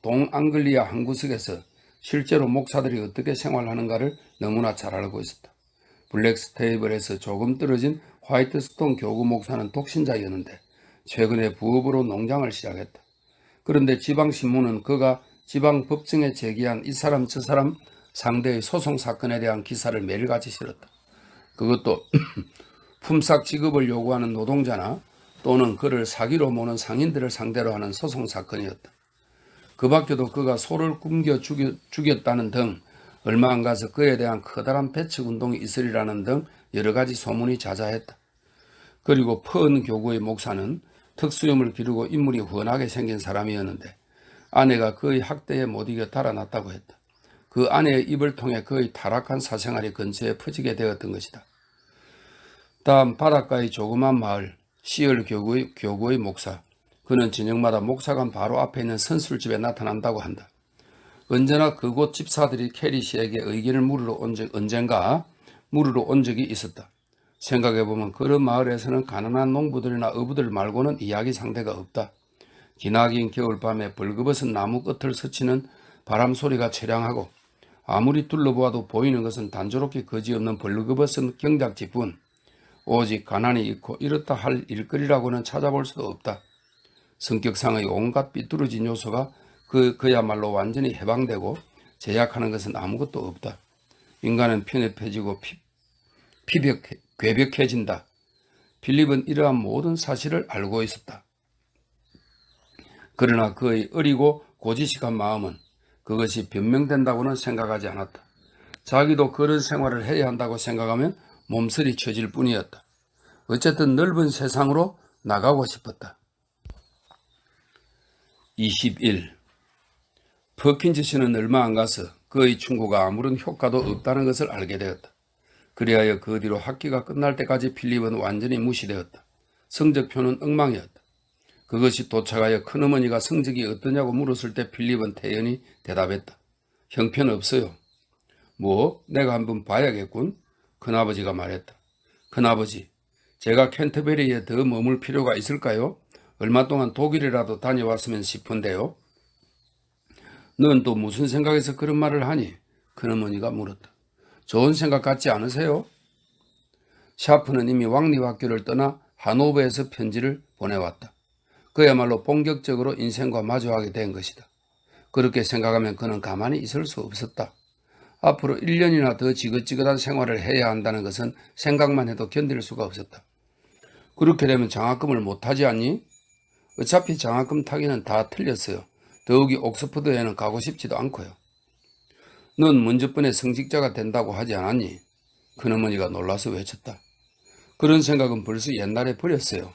동앙글리아 한 구석에서 실제로 목사들이 어떻게 생활하는가를 너무나 잘 알고 있었다. 블랙스테이블에서 조금 떨어진 화이트스톤 교구 목사는 독신자였는데 최근에 부업으로 농장을 시작했다. 그런데 지방신문은 그가 지방법정에 제기한 이 사람 저 사람 상대의 소송 사건에 대한 기사를 매일같이 실었다. 그것도 품삯 지급을 요구하는 노동자나 또는 그를 사기로 모는 상인들을 상대로 하는 소송 사건이었다. 그 밖에도 그가 소를 굶겨 죽였다는 등 얼마 안 가서 그에 대한 커다란 배척운동이 있으리라는 등 여러 가지 소문이 자자했다. 그리고 퍼은 교구의 목사는 특수염을 기르고 인물이 훤하게 생긴 사람이었는데 아내가 그의 학대에 못 이겨 달아났다고 했다. 그 아내의 입을 통해 그의 타락한 사생활이 근처에 퍼지게 되었던 것이다. 다음 바닷가의 조그만 마을 시얼 교구의 목사. 그는 저녁마다 목사관 바로 앞에 있는 선술집에 나타난다고 한다. 언제나 그곳 집사들이 캐리 씨에게 의견을 언젠가 물으러 온 적이 있었다. 생각해보면 그런 마을에서는 가난한 농부들이나 어부들 말고는 이야기 상대가 없다. 기나긴 겨울밤에 벌거벗은 나무 끝을 스치는 바람 소리가 처량하고 아무리 둘러보아도 보이는 것은 단조롭게 거지없는 벌거벗은 경작지뿐 오직 가난이 있고 이렇다 할 일거리라고는 찾아볼 수도 없다. 성격상의 온갖 삐뚤어진 요소가 그야말로 완전히 해방되고 제약하는 것은 아무것도 없다. 인간은 편협해지고 괴벽해진다. 필립은 이러한 모든 사실을 알고 있었다. 그러나 그의 어리고 고지식한 마음은 그것이 변명된다고는 생각하지 않았다. 자기도 그런 생활을 해야 한다고 생각하면 몸서리 쳐질 뿐이었다. 어쨌든 넓은 세상으로 나가고 싶었다. 21. 퍼킨즈 씨는 얼마 안 가서 그의 충고가 아무런 효과도 없다는 것을 알게 되었다. 그리하여 그 뒤로 학기가 끝날 때까지 필립은 완전히 무시되었다. 성적표는 엉망이었다. 그것이 도착하여 큰어머니가 성적이 어떠냐고 물었을 때 필립은 태연히 대답했다. 형편없어요. 뭐? 내가 한번 봐야겠군. 큰아버지가 말했다. 큰아버지, 제가 캔터베리에 더 머물 필요가 있을까요? 얼마 동안 독일이라도 다녀왔으면 싶은데요. 넌 또 무슨 생각에서 그런 말을 하니? 큰어머니가 물었다. 좋은 생각 같지 않으세요? 샤프는 이미 왕립학교를 떠나 하노버에서 편지를 보내왔다. 그야말로 본격적으로 인생과 마주하게 된 것이다. 그렇게 생각하면 그는 가만히 있을 수 없었다. 앞으로 1년이나 더 지긋지긋한 생활을 해야 한다는 것은 생각만 해도 견딜 수가 없었다. 그렇게 되면 장학금을 못하지 않니? 어차피 장학금 타기는 다 틀렸어요. 더욱이 옥스퍼드에는 가고 싶지도 않고요. 넌 문제번에 성직자가 된다고 하지 않았니? 큰어머니가 놀라서 외쳤다. 그런 생각은 벌써 옛날에 버렸어요.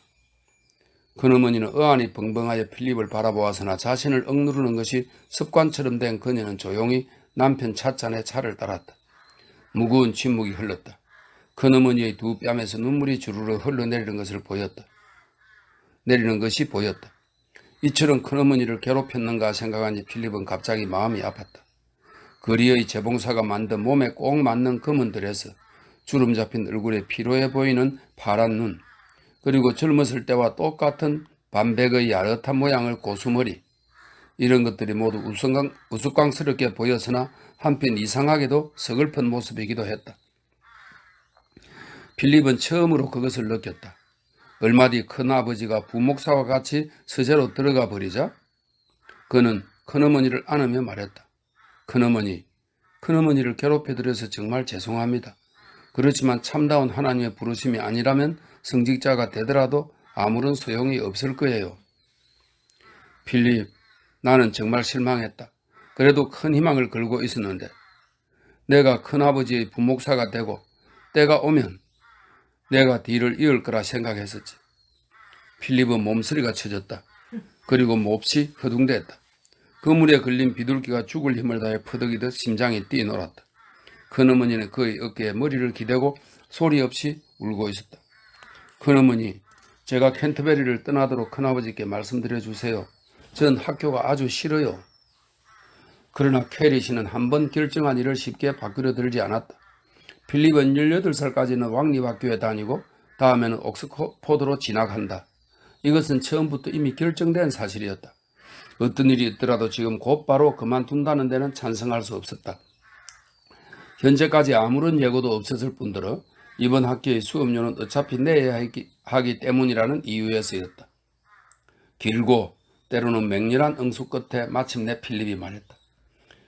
큰어머니는 어안이 벙벙하여 필립을 바라보아서나 자신을 억누르는 것이 습관처럼 된 그녀는 조용히 남편 찻잔에 차를 따랐다. 무거운 침묵이 흘렀다. 큰어머니의 두 뺨에서 눈물이 주르르 흘러내리는 것이 보였다. 이처럼 큰어머니를 괴롭혔는가 생각하니 필립은 갑자기 마음이 아팠다. 거리의 재봉사가 만든 몸에 꼭 맞는 검은 드레스, 주름 잡힌 얼굴에 피로해 보이는 파란 눈, 그리고 젊었을 때와 똑같은 반백의 야릇한 모양의 고수머리, 이런 것들이 모두 우스꽝스럽게 보였으나 한편 이상하게도 서글픈 모습이기도 했다. 필립은 처음으로 그것을 느꼈다. 얼마 뒤 큰아버지가 부목사와 같이 서재로 들어가 버리자 그는 큰어머니를 안으며 말했다. 큰어머니를 괴롭혀드려서 정말 죄송합니다. 그렇지만 참다운 하나님의 부르심이 아니라면 성직자가 되더라도 아무런 소용이 없을 거예요. 필립, 나는 정말 실망했다. 그래도 큰 희망을 걸고 있었는데 내가 큰아버지의 부목사가 되고 때가 오면 내가 뒤를 이을 거라 생각했었지. 필립은 몸서리가 쳐졌다. 그리고 몹시 허둥댔다. 그물에 걸린 비둘기가 죽을 힘을 다해 퍼덕이듯 심장이 뛰놀았다. 큰어머니는 그의 어깨에 머리를 기대고 소리 없이 울고 있었다. 큰어머니, 제가 캔터베리를 떠나도록 큰아버지께 말씀드려 주세요. 전 학교가 아주 싫어요. 그러나 캐리 씨는 한 번 결정한 일을 쉽게 바꾸려 들지 않았다. 필립은 18살까지는 왕립학교에 다니고 다음에는 옥스포드로 진학한다. 이것은 처음부터 이미 결정된 사실이었다. 어떤 일이 있더라도 지금 곧바로 그만둔다는 데는 찬성할 수 없었다. 현재까지 아무런 예고도 없었을 뿐더러 이번 학기의 수업료는 어차피 내야 하기 때문이라는 이유에서였다. 길고 때로는 맹렬한 응수 끝에 마침내 필립이 말했다.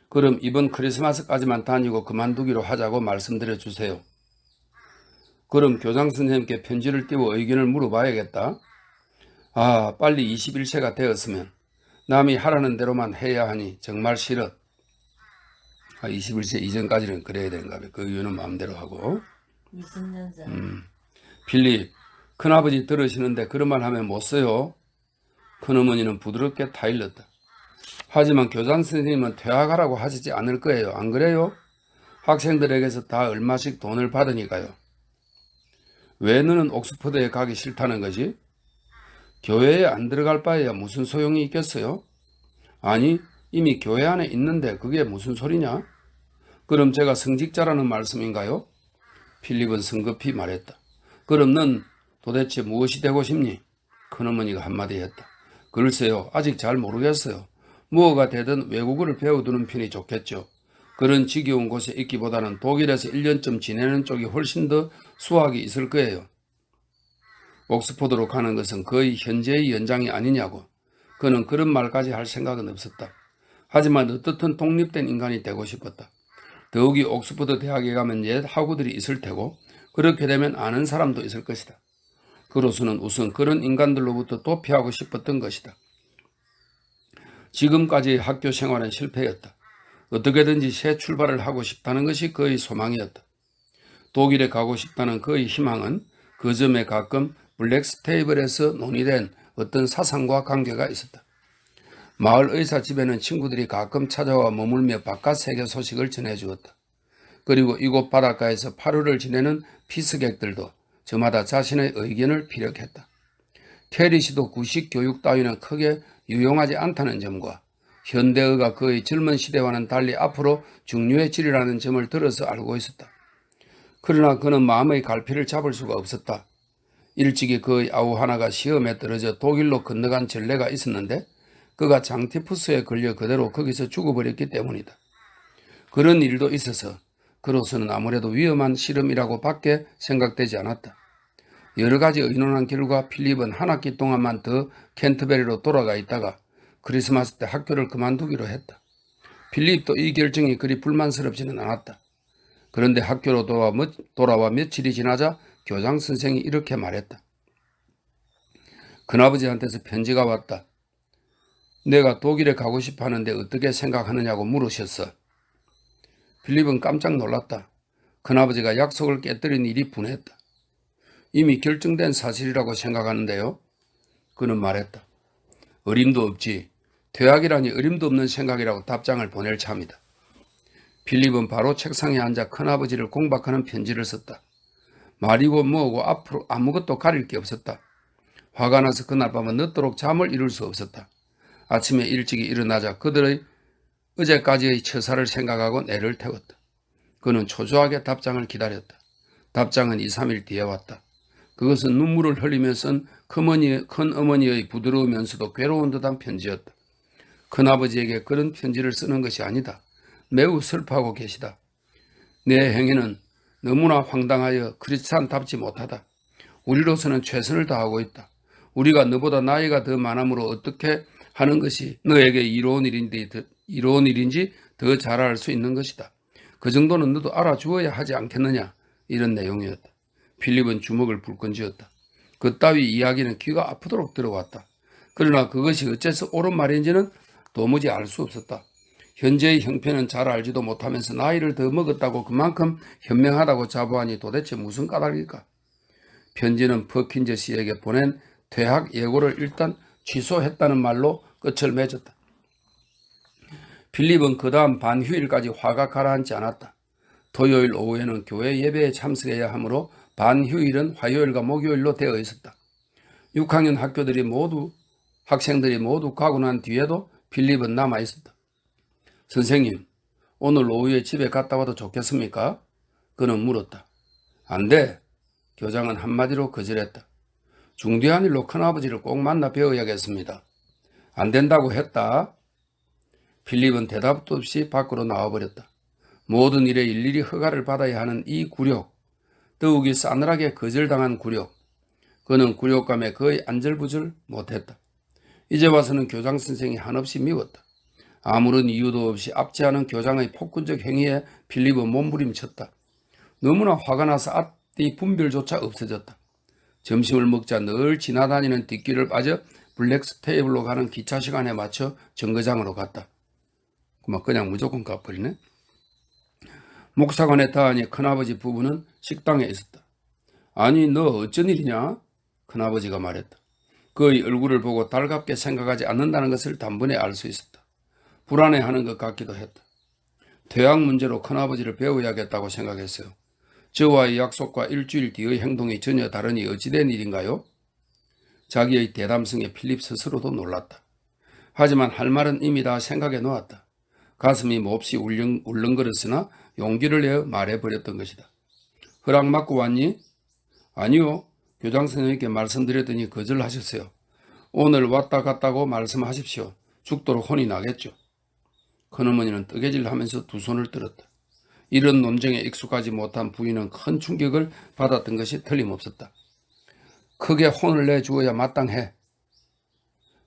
그럼 이번 크리스마스까지만 다니고 그만두기로 하자고 말씀드려 주세요. 그럼 교장 선생님께 편지를 띄워 의견을 물어봐야겠다. 아, 빨리 21세가 되었으면 남이 하라는 대로만 해야 하니 정말 싫어. 21세 이전까지는 그래야 되는가 봐. 그 이유는 마음대로 하고. 20년 전. 필립, 큰아버지 들으시는데 그런 말 하면 못 써요. 큰어머니는 부드럽게 타일렀다. 하지만 교장 선생님은 퇴학하라고 하시지 않을 거예요. 안 그래요? 학생들에게서 다 얼마씩 돈을 받으니까요. 왜 너는 옥스퍼드에 가기 싫다는 거지? 교회에 안 들어갈 바에야 무슨 소용이 있겠어요? 아니, 이미 교회 안에 있는데 그게 무슨 소리냐? 그럼 제가 성직자라는 말씀인가요? 필립은 성급히 말했다. 그럼 넌 도대체 무엇이 되고 싶니? 큰어머니가 한마디 했다. 글쎄요, 아직 잘 모르겠어요. 무엇가 되든 외국어를 배워두는 편이 좋겠죠. 그런 지겨운 곳에 있기보다는 독일에서 1년쯤 지내는 쪽이 훨씬 더 수학이 있을 거예요. 옥스포드로 가는 것은 거의 현재의 연장이 아니냐고. 그는 그런 말까지 할 생각은 없었다. 하지만 어떻든 독립된 인간이 되고 싶었다. 더욱이 옥스포드 대학에 가면 옛 학우들이 있을 테고 그렇게 되면 아는 사람도 있을 것이다. 그로서는 우선 그런 인간들로부터 도피하고 싶었던 것이다. 지금까지의 학교 생활은 실패였다. 어떻게든지 새 출발을 하고 싶다는 것이 그의 소망이었다. 독일에 가고 싶다는 그의 희망은 그 점에 가끔 블랙스테이블에서 논의된 어떤 사상과 관계가 있었다. 마을 의사 집에는 친구들이 가끔 찾아와 머물며 바깥 세계 소식을 전해주었다. 그리고 이곳 바닷가에서 8월을 지내는 피스객들도 저마다 자신의 의견을 피력했다. 캐리 씨도 구식 교육 따위는 크게 유용하지 않다는 점과 현대의가 그의 젊은 시대와는 달리 앞으로 중요해지리라는 점을 들어서 알고 있었다. 그러나 그는 마음의 갈피를 잡을 수가 없었다. 일찍이 그의 아우 하나가 시험에 떨어져 독일로 건너간 전례가 있었는데 그가 장티푸스에 걸려 그대로 거기서 죽어버렸기 때문이다. 그런 일도 있어서 그로서는 아무래도 위험한 실험이라고 밖에 생각되지 않았다. 여러 가지 의논한 결과 필립은 한 학기 동안만 더 캔터베리로 돌아가 있다가 크리스마스 때 학교를 그만두기로 했다. 필립도 이 결정이 그리 불만스럽지는 않았다. 그런데 학교로 돌아와 며칠이 지나자 교장 선생이 이렇게 말했다. 큰아버지한테서 편지가 왔다. 내가 독일에 가고 싶어 하는데 어떻게 생각하느냐고 물으셨어. 필립은 깜짝 놀랐다. 큰아버지가 약속을 깨뜨린 일이 분했다. 이미 결정된 사실이라고 생각하는데요. 그는 말했다. 어림도 없지. 퇴학이라니 어림도 없는 생각이라고 답장을 보낼 참이다. 필립은 바로 책상에 앉아 큰아버지를 공박하는 편지를 썼다. 말이고 뭐고 앞으로 아무것도 가릴 게 없었다. 화가 나서 그날 밤은 늦도록 잠을 이룰 수 없었다. 아침에 일찍이 일어나자 그들의 어제까지의 처사를 생각하고 애를 태웠다. 그는 초조하게 답장을 기다렸다. 답장은 2, 3일 뒤에 왔다. 그것은 눈물을 흘리며 쓴 큰어머니의 부드러우면서도 괴로운 듯한 편지였다. 큰아버지에게 그런 편지를 쓰는 것이 아니다. 매우 슬퍼하고 계시다. 내 행위는 너무나 황당하여 크리스찬답지 못하다. 우리로서는 최선을 다하고 있다. 우리가 너보다 나이가 더 많으므로 어떻게 하는 것이 너에게 이로운 일인지 더 잘 알 수 있는 것이다. 그 정도는 너도 알아주어야 하지 않겠느냐. 이런 내용이었다. 필립은 주먹을 불끈 쥐었다. 그따위 이야기는 귀가 아프도록 들어왔다. 그러나 그것이 어째서 옳은 말인지는 도무지 알 수 없었다. 현재의 형편은 잘 알지도 못하면서 나이를 더 먹었다고 그만큼 현명하다고 자부하니 도대체 무슨 까닭일까? 편지는 퍼킨즈 씨에게 보낸 퇴학 예고를 일단 취소했다는 말로 끝을 맺었다. 필립은 그 다음 반휴일까지 화가 가라앉지 않았다. 토요일 오후에는 교회 예배에 참석해야 하므로 반휴일은 화요일과 목요일로 되어 있었다. 6학년 학생들이 모두 가고 난 뒤에도 필립은 남아 있었다. 선생님, 오늘 오후에 집에 갔다 와도 좋겠습니까? 그는 물었다. 안 돼. 교장은 한마디로 거절했다. 중대한 일로 큰아버지를 꼭 만나 뵈어야겠습니다. 안 된다고 했다. 필립은 대답도 없이 밖으로 나와버렸다. 모든 일에 일일이 허가를 받아야 하는 이 굴욕, 더욱이 싸늘하게 거절당한 굴욕. 그는 굴욕감에 거의 안절부절 못했다. 이제 와서는 교장 선생이 한없이 미웠다. 아무런 이유도 없이 압제하는 교장의 폭군적 행위에 필립은 몸부림쳤다. 너무나 화가 나서 앞뒤 분별조차 없어졌다. 점심을 먹자 늘 지나다니는 뒷길을 빠져 블랙스테이블로 가는 기차 시간에 맞춰 정거장으로 갔다. 그냥 무조건 가버리네. 목사관에 닿으니 큰아버지 부부는 식당에 있었다. 아니, 너 어쩐 일이냐? 큰아버지가 말했다. 그의 얼굴을 보고 달갑게 생각하지 않는다는 것을 단번에 알 수 있었다. 불안해하는 것 같기도 했다. 퇴학 문제로 큰아버지를 배워야겠다고 생각했어요. 저와의 약속과 일주일 뒤의 행동이 전혀 다르니 어찌된 일인가요? 자기의 대담성에 필립 스스로도 놀랐다. 하지만 할 말은 이미 다 생각해 놓았다. 가슴이 몹시 울렁거렸으나 용기를 내어 말해버렸던 것이다. 허락 받고 왔니? 아니요. 교장 선생님께 말씀드렸더니 거절하셨어요. 오늘 왔다 갔다고 말씀하십시오. 죽도록 혼이 나겠죠. 큰어머니는 뜨개질하면서 두 손을 들었다. 이런 논쟁에 익숙하지 못한 부인은 큰 충격을 받았던 것이 틀림없었다. 크게 혼을 내주어야 마땅해.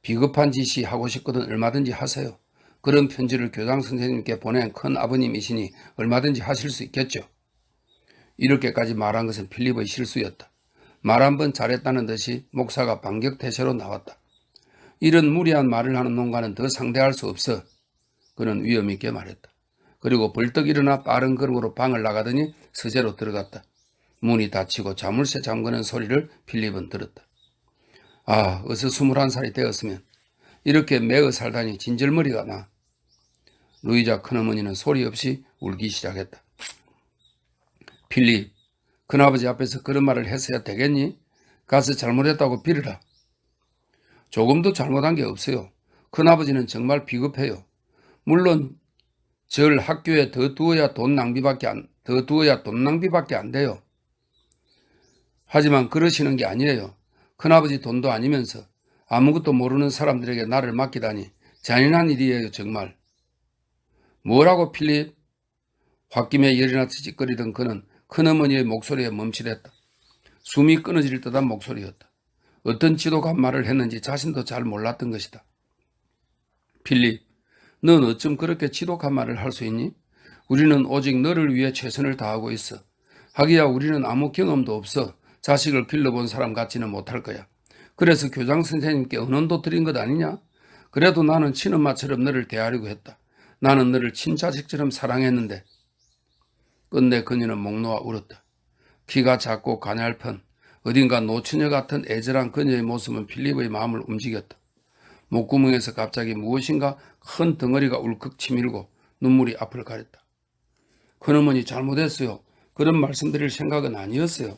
비겁한 짓이 하고 싶거든 얼마든지 하세요. 그런 편지를 교장 선생님께 보낸 큰 아버님이시니 얼마든지 하실 수 있겠죠. 이렇게까지 말한 것은 필립의 실수였다. 말 한 번 잘했다는 듯이 목사가 반격태세로 나왔다. 이런 무리한 말을 하는 놈과는 더 상대할 수 없어. 그는 위험 있게 말했다. 그리고 벌떡 일어나 빠른 걸음으로 방을 나가더니 서재로 들어갔다. 문이 닫히고 자물쇠 잠그는 소리를 필립은 들었다. 아, 어서 21살이 되었으면 이렇게 매어 살다니 진절머리가 나. 루이자 큰어머니는 소리 없이 울기 시작했다. 필립, 큰아버지 앞에서 그런 말을 했어야 되겠니? 가서 잘못했다고 빌어라. 조금도 잘못한 게 없어요. 큰아버지는 정말 비겁해요. 물론 절 학교에 더 두어야 돈 낭비밖에 안 돼요. 하지만 그러시는 게 아니에요. 큰아버지 돈도 아니면서 아무것도 모르는 사람들에게 나를 맡기다니 잔인한 일이에요, 정말. 뭐라고 필립? 홧김에 열이 나서 찌꺼리던 그는 큰어머니의 목소리에 멈칫했다. 숨이 끊어질 듯한 목소리였다. 어떤 지독한 말을 했는지 자신도 잘 몰랐던 것이다. 필립, 넌 어쩜 그렇게 지독한 말을 할 수 있니? 우리는 오직 너를 위해 최선을 다하고 있어. 하기야 우리는 아무 경험도 없어. 자식을 길러본 사람 같지는 못할 거야. 그래서 교장 선생님께 은원도 드린 것 아니냐? 그래도 나는 친엄마처럼 너를 대하려고 했다. 나는 너를 친자식처럼 사랑했는데. 끝내 그녀는 목 놓아 울었다. 키가 작고 가냘픈 어딘가 노처녀 같은 애절한 그녀의 모습은 필립의 마음을 움직였다. 목구멍에서 갑자기 무엇인가 큰 덩어리가 울컥 치밀고 눈물이 앞을 가렸다. 큰어머니 잘못했어요. 그런 말씀드릴 생각은 아니었어요.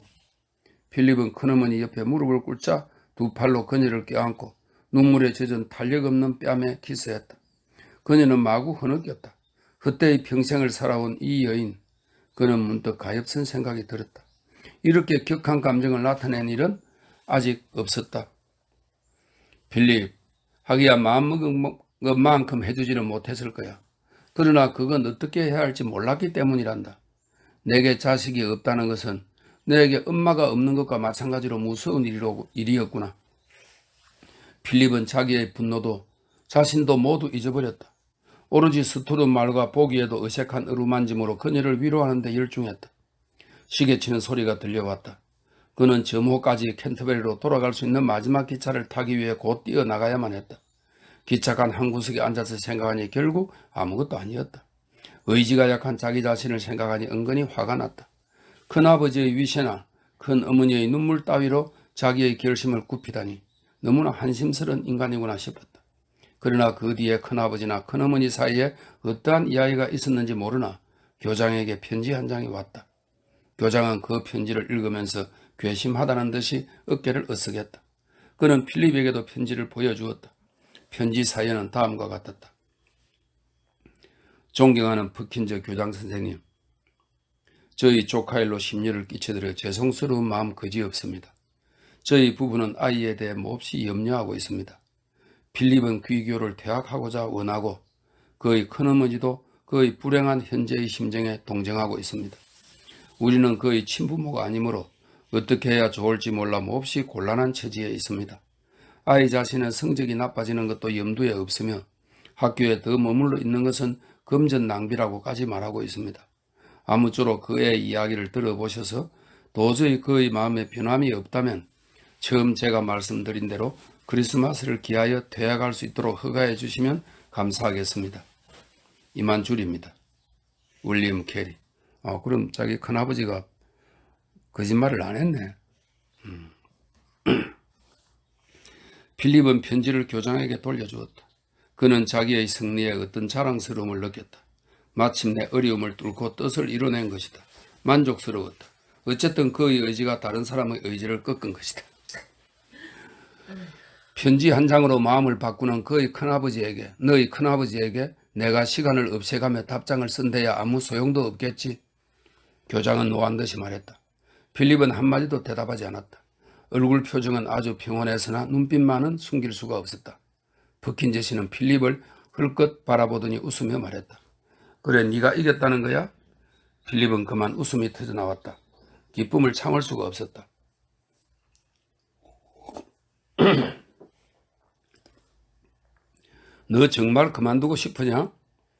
필립은 큰어머니 옆에 무릎을 꿇자 두 팔로 그녀를 껴안고 눈물에 젖은 탄력 없는 뺨에 키스했다. 그녀는 마구 흐느꼈다. 그때의 평생을 살아온 이 여인, 그는 문득 가엾은 생각이 들었다. 이렇게 격한 감정을 나타낸 일은 아직 없었다. 필립, 하기야 마음먹은 것만큼 해주지는 못했을 거야. 그러나 그건 어떻게 해야 할지 몰랐기 때문이란다. 내게 자식이 없다는 것은 내게 엄마가 없는 것과 마찬가지로 무서운 일이었구나. 필립은 자기의 분노도 자신도 모두 잊어버렸다. 오로지 스토른 말과 보기에도 어색한 어루만짐으로 그녀를 위로하는 데 열중했다. 시계치는 소리가 들려왔다. 그는 점호까지 캔터베리로 돌아갈 수 있는 마지막 기차를 타기 위해 곧 뛰어나가야만 했다. 기차간 한 구석에 앉아서 생각하니 결국 아무것도 아니었다. 의지가 약한 자기 자신을 생각하니 은근히 화가 났다. 큰아버지의 위세나 큰어머니의 눈물 따위로 자기의 결심을 굽히다니 너무나 한심스러운 인간이구나 싶었다. 그러나 그 뒤에 큰아버지나 큰어머니 사이에 어떠한 이야기가 있었는지 모르나 교장에게 편지 한 장이 왔다. 교장은 그 편지를 읽으면서 괘씸하다는 듯이 어깨를 으쓱했다. 그는 필립에게도 편지를 보여주었다. 편지 사연은 다음과 같았다. 존경하는 퍼킨저 교장 선생님, 저희 조카 일로 심려를 끼쳐드려 죄송스러운 마음 그지없습니다. 저희 부부는 아이에 대해 몹시 염려하고 있습니다. 필립은 귀교를 퇴학하고자 원하고 그의 큰어머니도 그의 불행한 현재의 심정에 동정하고 있습니다. 우리는 그의 친부모가 아니므로 어떻게 해야 좋을지 몰라 몹시 곤란한 처지에 있습니다. 아이 자신의 성적이 나빠지는 것도 염두에 없으며 학교에 더 머물러 있는 것은 금전 낭비라고까지 말하고 있습니다. 아무쪼록 그의 이야기를 들어보셔서 도저히 그의 마음에 변함이 없다면 처음 제가 말씀드린 대로 크리스마스를 기하여 퇴학할 수 있도록 허가해 주시면 감사하겠습니다. 이만 줄입니다. 윌리엄 캐리. 그럼 자기 큰아버지가 거짓말을 안 했네. 필립은 편지를 교장에게 돌려주었다. 그는 자기의 승리에 어떤 자랑스러움을 느꼈다. 마침내 어려움을 뚫고 뜻을 이뤄낸 것이다. 만족스러웠다. 어쨌든 그의 의지가 다른 사람의 의지를 꺾은 것이다. 편지 한 장으로 마음을 바꾸는 그의 큰아버지에게, 너희 큰아버지에게 내가 시간을 없애가며 답장을 쓴 데야 아무 소용도 없겠지. 교장은 노한 듯이 말했다. 필립은 한마디도 대답하지 않았다. 얼굴 표정은 아주 평온했으나 눈빛만은 숨길 수가 없었다. 버킨저 씨는 필립을 흘끗 바라보더니 웃으며 말했다. 그래, 네가 이겼다는 거야? 필립은 그만 웃음이 터져나왔다. 기쁨을 참을 수가 없었다. 너 정말 그만두고 싶으냐?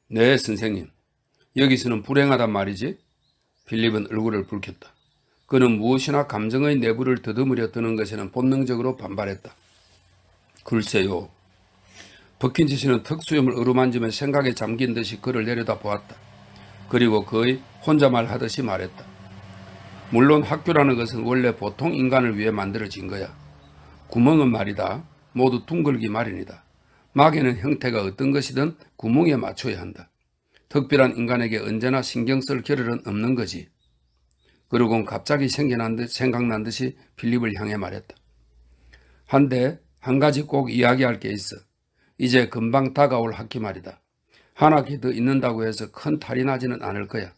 네, 선생님. 여기서는 불행하단 말이지? 필립은 얼굴을 붉혔다. 그는 무엇이나 감정의 내부를 더듬으려 드는 것에는 본능적으로 반발했다. 글쎄요. 버킨지 씨는 턱수염을 어루만지며 생각에 잠긴 듯이 그를 내려다 보았다. 그리고 거의 혼잣말 하듯이 말했다. 물론 학교라는 것은 원래 보통 인간을 위해 만들어진 거야. 구멍은 말이다. 모두 둥글기 마련이다. 마개는 형태가 어떤 것이든 구멍에 맞춰야 한다. 특별한 인간에게 언제나 신경 쓸 겨를은 없는 거지. 그러곤 갑자기 생각난 듯이 필립을 향해 말했다. 한데 한 가지 꼭 이야기할 게 있어. 이제 금방 다가올 학기 말이다. 한 학기 더 있는다고 해서 큰 탈이 나지는 않을 거야.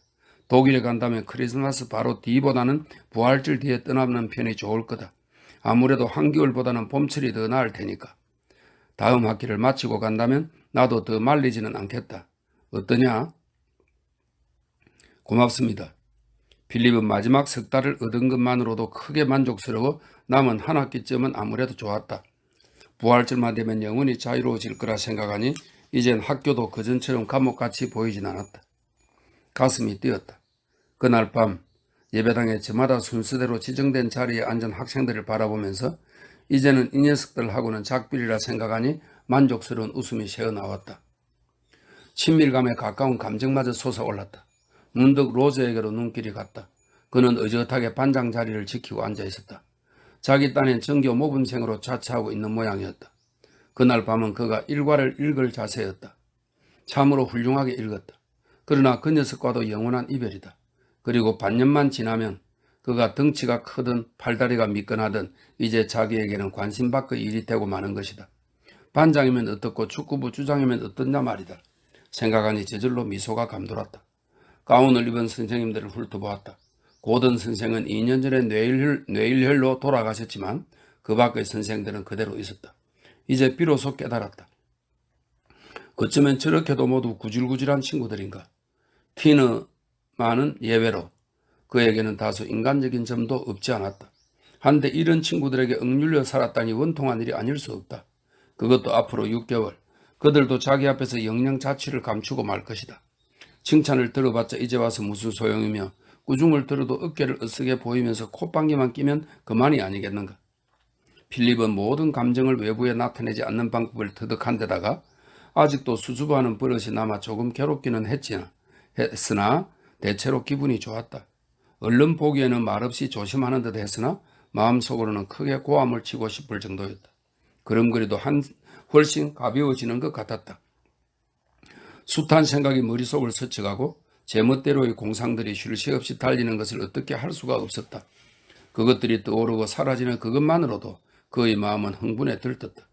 독일에 간다면 크리스마스 바로 뒤보다는 부활절 뒤에 떠나는 편이 좋을 거다. 아무래도 한겨울보다는 봄철이 더 나을 테니까. 다음 학기를 마치고 간다면 나도 더 말리지는 않겠다. 어떠냐? 고맙습니다. 필립은 마지막 석 달을 얻은 것만으로도 크게 만족스러워 남은 한 학기쯤은 아무래도 좋았다. 부활절만 되면 영원히 자유로워질 거라 생각하니 이젠 학교도 그전처럼 감옥같이 보이진 않았다. 가슴이 뛰었다. 그날 밤 예배당에 저마다 순서대로 지정된 자리에 앉은 학생들을 바라보면서 이제는 이 녀석들하고는 작별이라 생각하니 만족스러운 웃음이 새어나왔다. 친밀감에 가까운 감정마저 솟아올랐다. 문득 로즈에게로 눈길이 갔다. 그는 의젓하게 반장 자리를 지키고 앉아있었다. 자기 딴엔 정교 모범생으로 자처하고 있는 모양이었다. 그날 밤은 그가 일과를 읽을 자세였다. 참으로 훌륭하게 읽었다. 그러나 그 녀석과도 영원한 이별이다. 그리고 반년만 지나면 그가 덩치가 크든 팔다리가 미끈하든 이제 자기에게는 관심 밖의 일이 되고 마는 것이다. 반장이면 어떻고 축구부 주장이면 어떻냐 말이다. 생각하니 저절로 미소가 감돌았다. 가운을 입은 선생님들을 훑어보았다. 고든 선생은 2년 전에 뇌일혈로 돌아가셨지만 그 밖의 선생들은 그대로 있었다. 이제 비로소 깨달았다. 어쩌면 저렇게도 모두 구질구질한 친구들인가. 티너만은 예외로 그에게는 다소 인간적인 점도 없지 않았다. 한데 이런 친구들에게 억눌려 살았다니 원통한 일이 아닐 수 없다. 그것도 앞으로 6개월. 그들도 자기 앞에서 영영 자취를 감추고 말 것이다. 칭찬을 들어봤자 이제 와서 무슨 소용이며 꾸중을 들어도 어깨를 으쓱해 보이면서 콧방귀만 끼면 그만이 아니겠는가. 필립은 모든 감정을 외부에 나타내지 않는 방법을 터득한 데다가 아직도 수줍어하는 버릇이 남아 조금 괴롭기는 했으나 대체로 기분이 좋았다. 얼른 보기에는 말없이 조심하는 듯 했으나 마음속으로는 크게 고함을 치고 싶을 정도였다. 그림그리도 훨씬 가벼워지는 것 같았다. 숱한 생각이 머릿속을 스쳐가고 제멋대로의 공상들이 쉴 새 없이 달리는 것을 어떻게 할 수가 없었다. 그것들이 떠오르고 사라지는 그것만으로도 그의 마음은 흥분에 들떴다.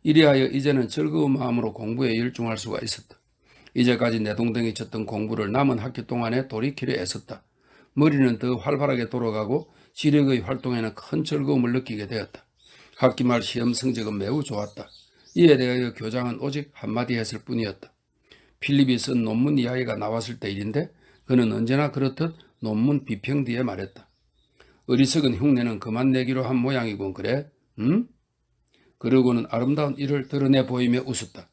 이리하여 이제는 즐거운 마음으로 공부에 열중할 수가 있었다. 이제까지 내동댕이 쳤던 공부를 남은 학기 동안에 돌이키려 애썼다. 머리는 더 활발하게 돌아가고 지력의 활동에는 큰 즐거움을 느끼게 되었다. 학기 말 시험 성적은 매우 좋았다. 이에 대하여 교장은 오직 한마디 했을 뿐이었다. 필립이 쓴 논문 이야기가 나왔을 때 일인데 그는 언제나 그렇듯 논문 비평 뒤에 말했다. 어리석은 흉내는 그만 내기로 한 모양이군 그래? 응? 그러고는 아름다운 이를 드러내 보이며 웃었다.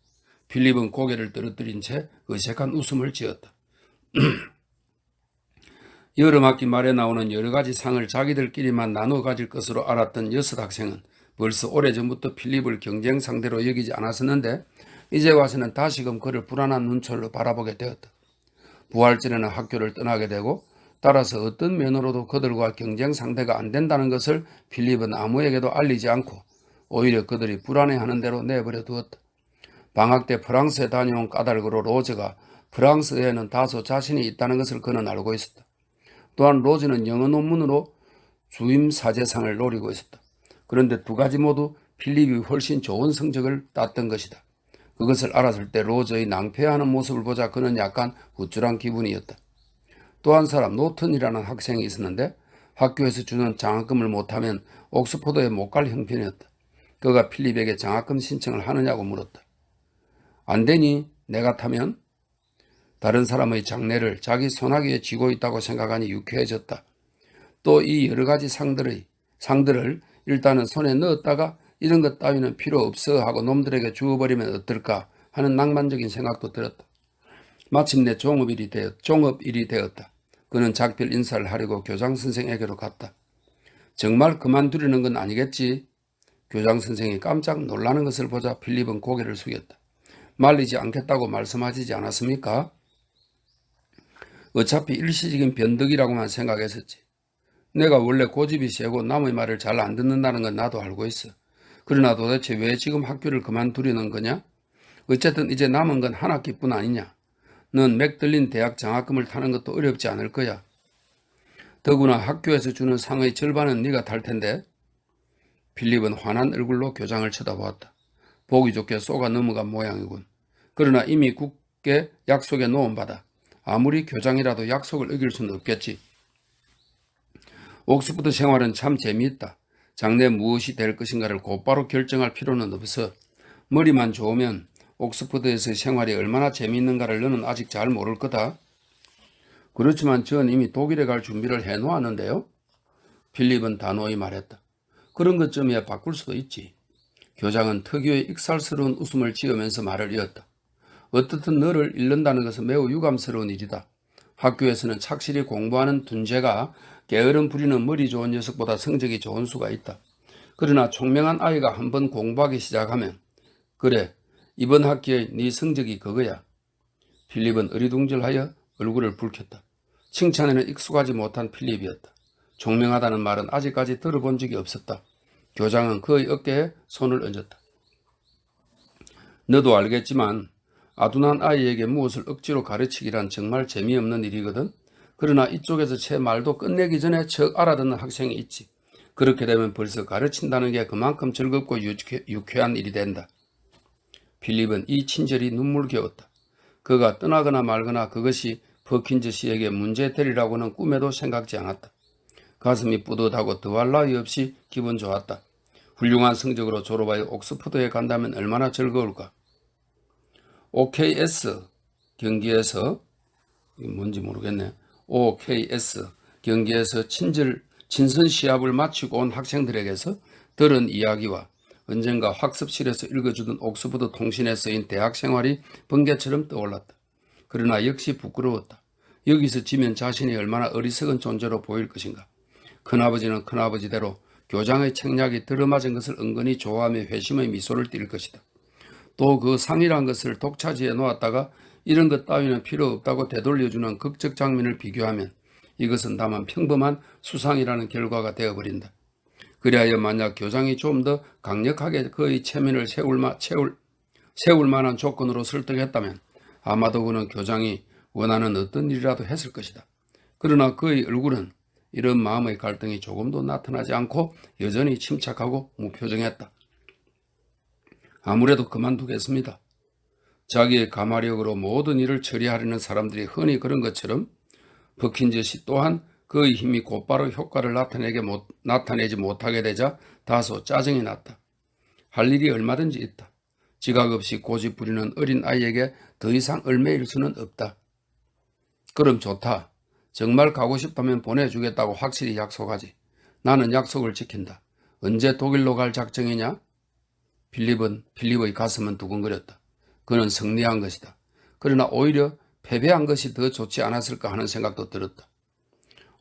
필립은 고개를 떨어뜨린 채 어색한 웃음을 지었다. 여름 학기 말에 나오는 여러 가지 상을 자기들끼리만 나눠 가질 것으로 알았던 6학생은 벌써 오래전부터 필립을 경쟁 상대로 여기지 않았었는데 이제 와서는 다시금 그를 불안한 눈초리로 바라보게 되었다. 부활절에는 학교를 떠나게 되고 따라서 어떤 면으로도 그들과 경쟁 상대가 안 된다는 것을 필립은 아무에게도 알리지 않고 오히려 그들이 불안해하는 대로 내버려 두었다. 방학 때 프랑스에 다녀온 까닭으로 로즈가 프랑스에는 다소 자신이 있다는 것을 그는 알고 있었다. 또한 로즈는 영어 논문으로 주임 사제상을 노리고 있었다. 그런데 두 가지 모두 필립이 훨씬 좋은 성적을 땄던 것이다. 그것을 알았을 때 로즈의 낭패하는 모습을 보자 그는 약간 우쭐한 기분이었다. 또 한 사람 노튼이라는 학생이 있었는데 학교에서 주는 장학금을 못하면 옥스포드에 못 갈 형편이었다. 그가 필립에게 장학금 신청을 하느냐고 물었다. 안 되니? 내가 타면? 다른 사람의 장래를 자기 손아귀에 쥐고 있다고 생각하니 유쾌해졌다. 또 이 여러 가지 상들을 일단은 손에 넣었다가 이런 것 따위는 필요 없어 하고 놈들에게 주어버리면 어떨까 하는 낭만적인 생각도 들었다. 마침내 종업일이 되었다. 그는 작별 인사를 하려고 교장 선생에게로 갔다. 정말 그만두려는 건 아니겠지? 교장 선생이 깜짝 놀라는 것을 보자 필립은 고개를 숙였다. 말리지 않겠다고 말씀하시지 않았습니까? 어차피 일시적인 변덕이라고만 생각했었지. 내가 원래 고집이 세고 남의 말을 잘 안 듣는다는 건 나도 알고 있어. 그러나 도대체 왜 지금 학교를 그만두려는 거냐? 어쨌든 이제 남은 건 한 학기뿐 아니냐. 넌 맥들린 대학 장학금을 타는 것도 어렵지 않을 거야. 더구나 학교에서 주는 상의 절반은 네가 탈 텐데. 필립은 환한 얼굴로 교장을 쳐다보았다. 보기 좋게 쏘가 넘어간 모양이군. 그러나 이미 굳게 약속에 놓은 바다. 아무리 교장이라도 약속을 어길 수는 없겠지. 옥스퍼드 생활은 참 재미있다. 장래 무엇이 될 것인가를 곧바로 결정할 필요는 없어. 머리만 좋으면 옥스퍼드에서의 생활이 얼마나 재미있는가를 너는 아직 잘 모를 거다. 그렇지만 전 이미 독일에 갈 준비를 해놓았는데요. 필립은 단호히 말했다. 그런 것쯤이야 바꿀 수도 있지. 교장은 특유의 익살스러운 웃음을 지으면서 말을 이었다. 어떻든 너를 잃는다는 것은 매우 유감스러운 일이다. 학교에서는 착실히 공부하는 둔재가 게으름 부리는 머리 좋은 녀석보다 성적이 좋은 수가 있다. 그러나 총명한 아이가 한번 공부하기 시작하면 그래, 이번 학기의 네 성적이 그거야. 필립은 어리둥절하여 얼굴을 붉혔다. 칭찬에는 익숙하지 못한 필립이었다. 총명하다는 말은 아직까지 들어본 적이 없었다. 교장은 그의 어깨에 손을 얹었다. 너도 알겠지만 아둔한 아이에게 무엇을 억지로 가르치기란 정말 재미없는 일이거든. 그러나 이쪽에서 제 말도 끝내기 전에 척 알아듣는 학생이 있지. 그렇게 되면 벌써 가르친다는 게 그만큼 즐겁고 유쾌한 일이 된다. 필립은 이 친절이 눈물겨웠다. 그가 떠나거나 말거나 그것이 퍼킨즈 씨에게 문제 되리라고는 꿈에도 생각지 않았다. 가슴이 뿌듯하고 더할 나위 없이 기분 좋았다. 훌륭한 성적으로 졸업하여 옥스퍼드에 간다면 얼마나 즐거울까. OKS 경기에서 뭔지 모르겠네. OKS 경기에서 친선 시합을 마치고 온 학생들에게서 들은 이야기와 언젠가 학습실에서 읽어주던 옥스퍼드 통신에 쓰인 대학 생활이 번개처럼 떠올랐다. 그러나 역시 부끄러웠다. 여기서 지면 자신이 얼마나 어리석은 존재로 보일 것인가. 큰아버지는 큰아버지대로 교장의 책략이 들어맞은 것을 은근히 좋아하며 회심의 미소를 띌 것이다. 또 그 상이란 것을 독차지해 놓았다가 이런 것 따위는 필요 없다고 되돌려주는 극적 장면을 비교하면 이것은 다만 평범한 수상이라는 결과가 되어버린다. 그리하여 만약 교장이 좀 더 강력하게 그의 체면을 세울 만한 조건으로 설득했다면 아마도 그는 교장이 원하는 어떤 일이라도 했을 것이다. 그러나 그의 얼굴은 이런 마음의 갈등이 조금도 나타나지 않고 여전히 침착하고 무표정했다. 아무래도 그만두겠습니다. 자기의 가마력으로 모든 일을 처리하려는 사람들이 흔히 그런 것처럼 버킨저시 또한 그의 힘이 곧바로 효과를 나타내지 못하게 되자 다소 짜증이 났다. 할 일이 얼마든지 있다. 지각 없이 고집 부리는 어린 아이에게 더 이상 얼매일 수는 없다. 그럼 좋다. 정말 가고 싶다면 보내주겠다고 확실히 약속하지. 나는 약속을 지킨다. 언제 독일로 갈 작정이냐? 필립의 가슴은 두근거렸다. 그는 승리한 것이다. 그러나 오히려 패배한 것이 더 좋지 않았을까 하는 생각도 들었다.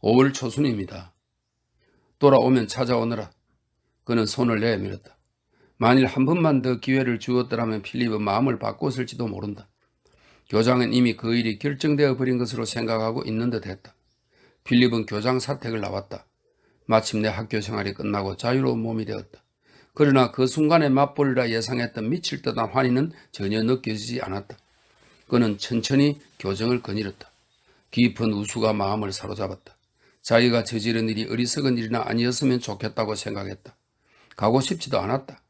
5월 초순입니다. 돌아오면 찾아오너라. 그는 손을 내밀었다. 만일 한 번만 더 기회를 주었더라면 필립은 마음을 바꿨을지도 모른다. 교장은 이미 그 일이 결정되어 버린 것으로 생각하고 있는 듯 했다. 필립은 교장 사택을 나왔다. 마침내 학교 생활이 끝나고 자유로운 몸이 되었다. 그러나 그 순간에 맛보리라 예상했던 미칠 듯한 환희는 전혀 느껴지지 않았다. 그는 천천히 교정을 거닐었다. 깊은 우수가 마음을 사로잡았다. 자기가 저지른 일이 어리석은 일이나 아니었으면 좋겠다고 생각했다. 가고 싶지도 않았다.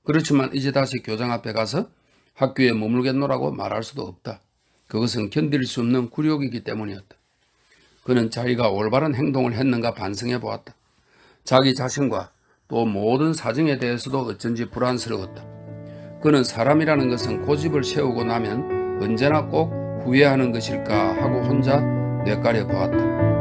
그렇지만 이제 다시 교장 앞에 가서 학교에 머물겠노라고 말할 수도 없다. 그것은 견딜 수 없는 굴욕이기 때문이었다. 그는 자기가 올바른 행동을 했는가 반성해 보았다. 자기 자신과 또 모든 사정에 대해서도 어쩐지 불안스러웠다. 그는 사람이라는 것은 고집을 세우고 나면 언제나 꼭 후회하는 것일까 하고 혼자 뇌까려 보았다.